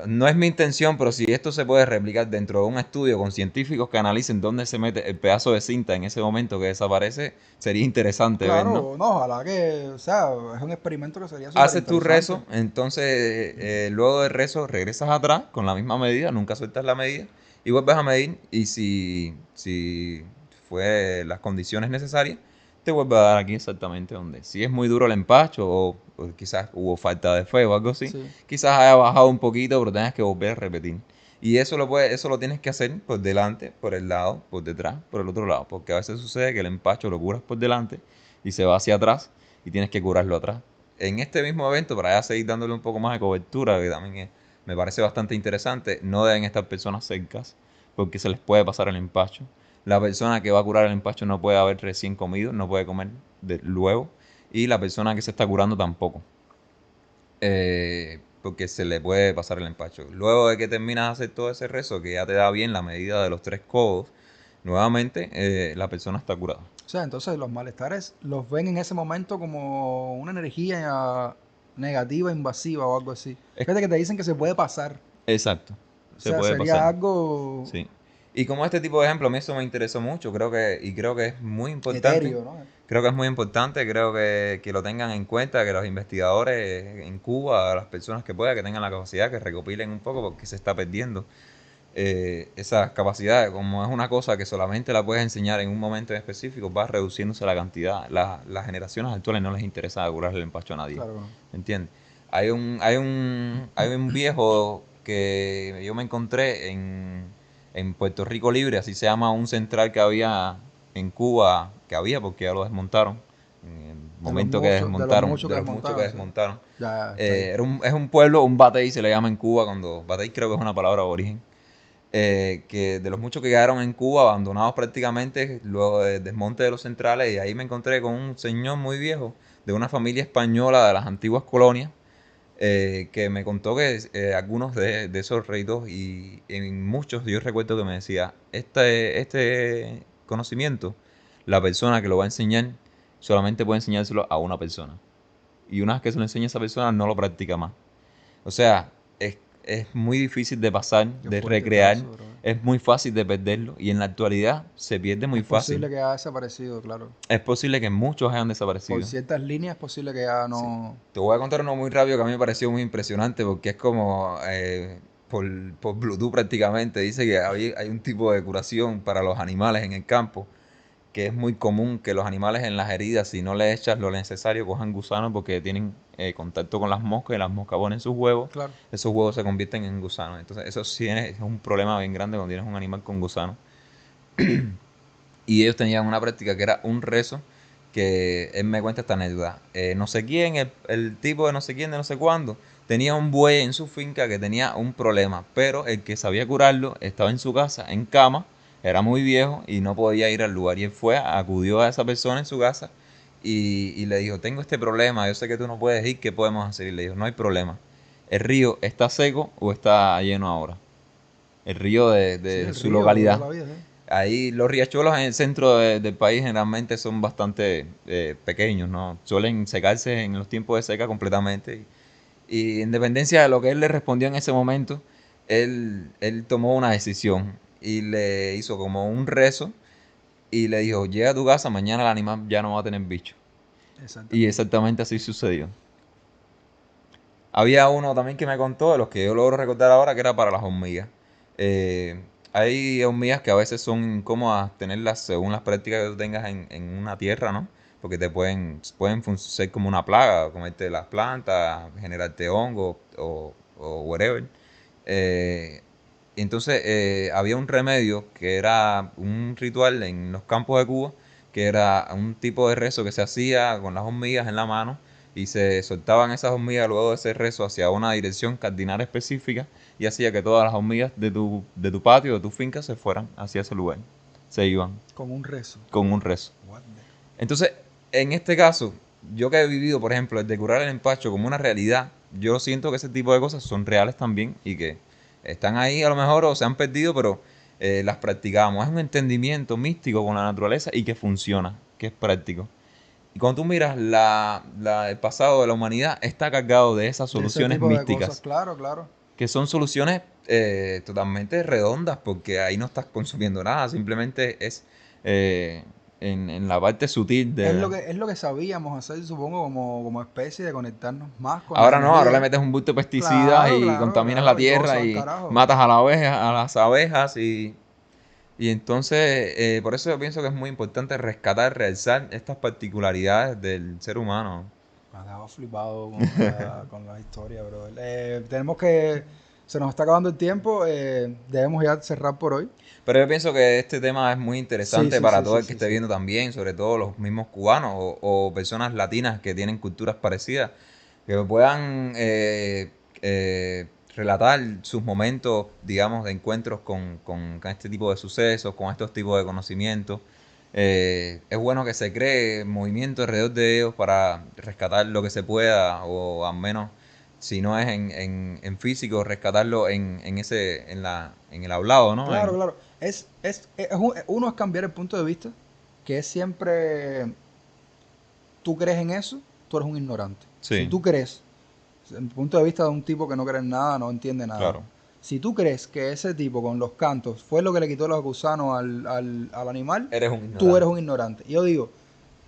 No es mi intención, pero si esto se puede replicar dentro de un estudio con científicos que analicen dónde se mete el pedazo de cinta en ese momento que desaparece, sería interesante ver, ¿no? Claro, no, ojalá que, o sea, es un experimento que sería súper Haces tu interesante. rezo, entonces luego del rezo regresas atrás con la misma medida, nunca sueltas la medida y vuelves a medir y si fue las condiciones necesarias, te vuelve a dar aquí exactamente donde. Si es muy duro el empacho o quizás hubo falta de fe o algo así, Sí, quizás haya bajado un poquito, pero tengas que volver a repetir. Y eso lo tienes que hacer por delante, por el lado, por detrás, por el otro lado, porque a veces sucede que el empacho lo curas por delante y se va hacia atrás y tienes que curarlo atrás. En este mismo evento, para ya seguir dándole un poco más de cobertura, que también me parece bastante interesante, no deben estar personas cercas porque se les puede pasar el empacho. La persona que va a curar el empacho no puede haber recién comido, no puede comer luego, y la persona que se está curando tampoco, porque se le puede pasar el empacho. Luego de que terminas de hacer todo ese rezo, que ya te da bien la medida de los 3 codos, nuevamente la persona está curada. o sea, entonces los malestares los ven en ese momento como una energía negativa, invasiva o algo así. Es- Fíjate que te dicen que se puede pasar. exacto, O se sea, puede sería pasar. algo Sí. Y como este tipo de ejemplo, a mí eso me interesó mucho, creo que es muy importante. etéreo, ¿no? Creo que es muy importante, creo que lo tengan en cuenta, que los investigadores en Cuba, las personas que puedan, que tengan la capacidad, que recopilen un poco porque se está perdiendo. esas capacidades, como es una cosa que solamente la puedes enseñar en un momento en específico, va reduciéndose la cantidad. Las generaciones actuales no les interesa curarle el empacho a nadie. Claro, no. ¿Entiendes? Hay un viejo que yo me encontré en Puerto Rico Libre, así se llama un central que había en Cuba, que había porque ya lo desmontaron, en el momento que desmontaron, de los muchos que sí. desmontaron. Ya está ahí. Es un pueblo, un batey se le llama en Cuba, batey creo que es una palabra de origen, que de los muchos que quedaron en Cuba, abandonados prácticamente, luego del desmonte de los centrales, y ahí me encontré con un señor muy viejo, de una familia española de las antiguas colonias, que me contó que algunos de esos reitos y en muchos yo recuerdo que me decía, este conocimiento, la persona que lo va a enseñar solamente puede enseñárselo a una persona. Y una vez que se lo enseña a esa persona no lo practica más. O sea, es muy difícil de pasar, Qué de fuerte recrear, está eso, bro. es muy fácil de perderlo y en la actualidad se pierde muy Es fácil. posible que haya desaparecido, claro. Es posible que muchos hayan Por desaparecido. ciertas líneas es posible que ya no... Te voy a contar uno muy rápido que a mí me pareció muy impresionante porque es como por Bluetooth prácticamente. Dice que hay un tipo de curación para los animales en el campo que es muy común que los animales en las heridas, si no le echas lo necesario, cojan gusanos porque tienen contacto con las moscas y las moscas ponen sus huevos. Claro. Esos huevos se convierten en gusanos. Entonces eso sí es un problema bien grande cuando tienes un animal con gusanos. Y ellos tenían una práctica que era un rezo, que él me cuenta esta anécdota. No sé quién, el tipo de no sé quién, de no sé cuándo, tenía un buey en su finca que tenía un problema, pero el que sabía curarlo estaba en su casa, en cama, era muy viejo y no podía ir al lugar. Y él acudió a esa persona en su casa y le dijo, tengo este problema, yo sé que tú no puedes ir, ¿qué podemos hacer? Y le dijo, no hay problema. ¿El río está seco o está lleno ahora? El río Sí, de el su río de toda localidad. la vida, ¿eh? Ahí los riachuelos en el centro del país generalmente son bastante pequeños, ¿no? Suelen secarse en los tiempos de seca completamente. Y en dependencia de lo que él le respondió en ese momento, él tomó una decisión y le hizo como un rezo y le dijo, llega a tu casa, mañana el animal ya no va a tener bicho. Y Exactamente. exactamente así sucedió. Había uno también que me contó, de los que yo logro recordar ahora, que era para las hormigas. Hay hormigas que a veces son incómodas tenerlas según las prácticas que tú tengas en una tierra, ¿no? Porque pueden ser como una plaga, comerte las plantas, generarte hongo o whatever. Entonces había un remedio que era un ritual en los campos de Cuba, que era un tipo de rezo que se hacía con las hormigas en la mano y se soltaban esas hormigas luego de ese rezo hacia una dirección cardinal específica y hacía que todas las hormigas de tu patio, de tu finca, se fueran hacia ese lugar. Se iban Con un rezo. con un rezo. What the- Entonces, en este caso, yo que he vivido, por ejemplo, el de curar el empacho como una realidad, yo siento que ese tipo de cosas son reales también y que están ahí a lo mejor o se han perdido, pero las practicamos. Es un entendimiento místico con la naturaleza y que funciona, que es práctico. Y cuando tú miras el pasado de la humanidad, está cargado de esas De ese soluciones tipo de cosas, místicas, claro, claro. que son soluciones totalmente redondas, porque ahí no estás consumiendo nada, simplemente es eh, en la parte sutil de... Es lo que sabíamos hacer, supongo, como especie de conectarnos más con la Ahora no, ahora le energía. metes un bulto de pesticidas Claro, y claro, contaminas la claro. Y todo se tierra va al y carajo. matas a las abejas y entonces por eso yo pienso que es muy importante rescatar, realzar estas particularidades del ser humano. Me ha dejado flipado con la historia, bro. Tenemos que... Se nos está acabando el tiempo. Debemos ya cerrar por hoy. Pero yo pienso que este tema es muy Sí, interesante sí, para sí, todo sí, el que sí, esté sí. viendo también, sobre todo los mismos cubanos o personas latinas que tienen culturas parecidas, que puedan relatar sus momentos, digamos, de encuentros con este tipo de sucesos, con estos tipos de conocimientos. Es bueno que se cree movimiento alrededor de ellos para rescatar lo que se pueda, o al menos, si no es en físico, rescatarlo en el hablado, ¿no? Claro, claro. Uno es cambiar el punto de vista, que es siempre, tú crees en eso, tú eres un ignorante. Si Sí, tú crees, desde el punto de vista de un tipo que no cree en nada, no entiende nada. claro. Si tú crees que ese tipo con los cantos fue lo que le quitó los gusanos al animal, Eres un tú eres un ignorante. ignorante. Y yo digo,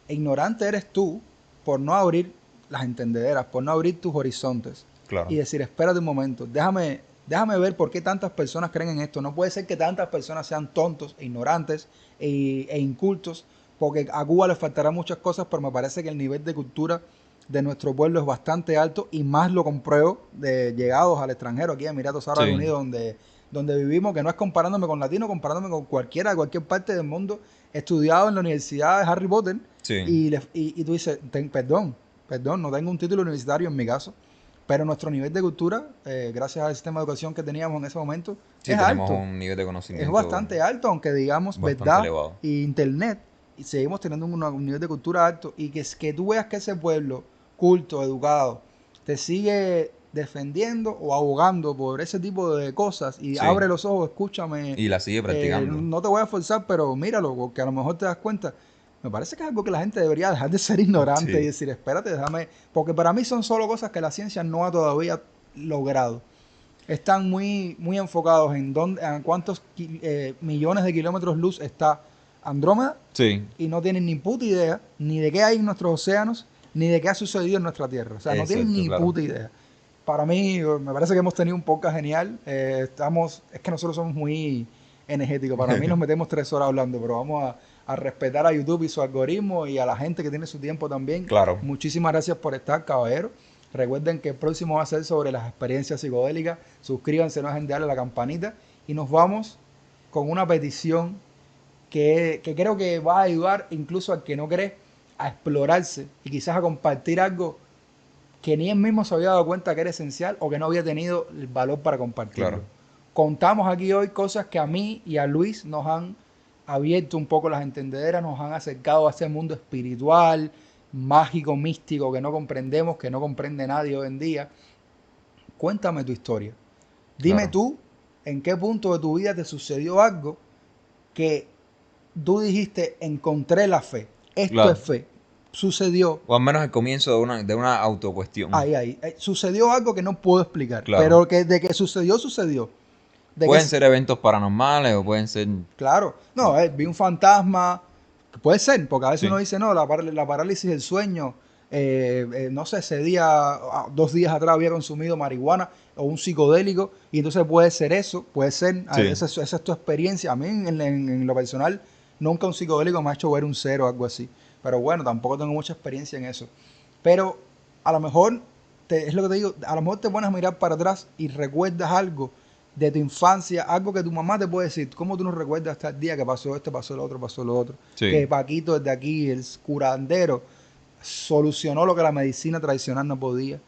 ignorante eres tú por no abrir las entendederas, por no abrir tus horizontes y Claro. decir, espérate un momento, déjame déjame ver por qué tantas personas creen en esto. No puede ser que tantas personas sean tontos, e ignorantes e incultos, porque a Cuba le faltará muchas cosas, pero me parece que el nivel de cultura de nuestro pueblo es bastante alto, y más lo compruebo de llegados al extranjero, aquí en Emiratos Árabes Unidos, donde vivimos, que no es comparándome con latinos, comparándome con cualquiera de cualquier parte del mundo, estudiado en la Universidad de Harry Potter, y tú dices, perdón, no tengo un título universitario en mi caso, pero nuestro nivel de cultura, gracias al sistema de educación que teníamos en ese momento, es tenemos alto. Un nivel de conocimiento es bastante alto, aunque digamos verdad elevado. y internet, y seguimos teniendo un nivel de cultura alto, y que tú veas que ese pueblo culto, educado, te sigue defendiendo o abogando por ese tipo de cosas, y abre los ojos, escúchame. Y la sigue practicando. No te voy a forzar, pero míralo, porque a lo mejor te das cuenta. Me parece que es algo que la gente debería dejar de ser ignorante y decir, espérate, déjame. Porque para mí son solo cosas que la ciencia no ha todavía logrado. Están muy enfocados en cuántos millones de kilómetros luz está Andrómeda, y no tienen ni puta idea ni de qué hay en nuestros océanos, ni de qué ha sucedido en nuestra Tierra. O sea, no tienen ni puta idea. Para mí, me parece que hemos tenido un podcast genial. Es que nosotros somos muy energéticos. Para mí nos metemos 3 horas hablando, pero vamos a respetar a YouTube y su algoritmo, y a la gente que tiene su tiempo también. Claro. Muchísimas gracias por estar, caballero. Recuerden que el próximo va a ser sobre las experiencias psicodélicas. Suscríbanse, no dejen de darle a la campanita. Y nos vamos con una petición que creo que va a ayudar incluso al que no cree a explorarse y quizás a compartir algo que ni él mismo se había dado cuenta que era esencial, o que no había tenido el valor para compartirlo. Claro. Contamos aquí hoy cosas que a mí y a Luis nos han abierto un poco las entendederas, nos han acercado a ese mundo espiritual, mágico, místico, que no comprendemos, que no comprende nadie hoy en día. Cuéntame tu historia. Dime tú, en qué punto de tu vida te sucedió algo que tú dijiste, encontré la fe. Esto es fe. Sucedió. O al menos el comienzo de una autocuestión. Ahí. Sucedió algo que no puedo explicar. Pero que de que sucedió. Pueden ser eventos paranormales o pueden ser... Claro. No, vi un fantasma. Puede ser, porque a veces uno dice, no, la parálisis del sueño. No sé, ese día, 2 días atrás había consumido marihuana o un psicodélico, y entonces puede ser eso, puede ser, esa es tu experiencia. A mí en lo personal nunca un psicodélico me ha hecho ver un 0 o algo así, pero bueno, tampoco tengo mucha experiencia en eso. Pero a lo mejor, es lo que te digo, a lo mejor te pones a mirar para atrás y recuerdas algo de tu infancia, algo que tu mamá te puede decir, ¿cómo tú no recuerdas hasta el día que pasó esto, pasó lo otro? Que Paquito desde aquí, el curandero, solucionó lo que la medicina tradicional no podía,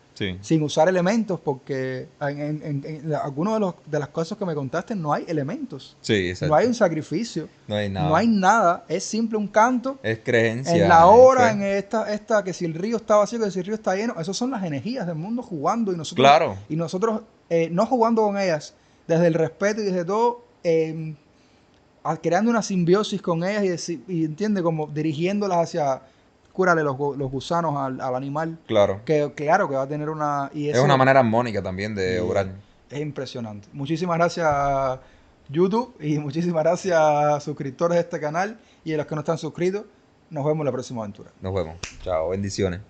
sin usar elementos, porque en algunas de las cosas que me contaste no hay elementos, no hay un sacrificio, no hay nada, es simple un canto, es creencia, en la hora, en esta que si el río está vacío, que si el río está lleno, esas son las energías del mundo jugando, y nosotros no jugando con ellas, desde el respeto y desde todo, creando una simbiosis con ellas, y entiende, como dirigiéndolas hacia... Cúrale los gusanos al animal. Claro. Que va a tener una... es una manera armónica también de obrar. Es impresionante. Muchísimas gracias, YouTube, y muchísimas gracias, suscriptores de este canal, y a los que no están suscritos. Nos vemos en la próxima aventura. Nos vemos. Chao. Bendiciones.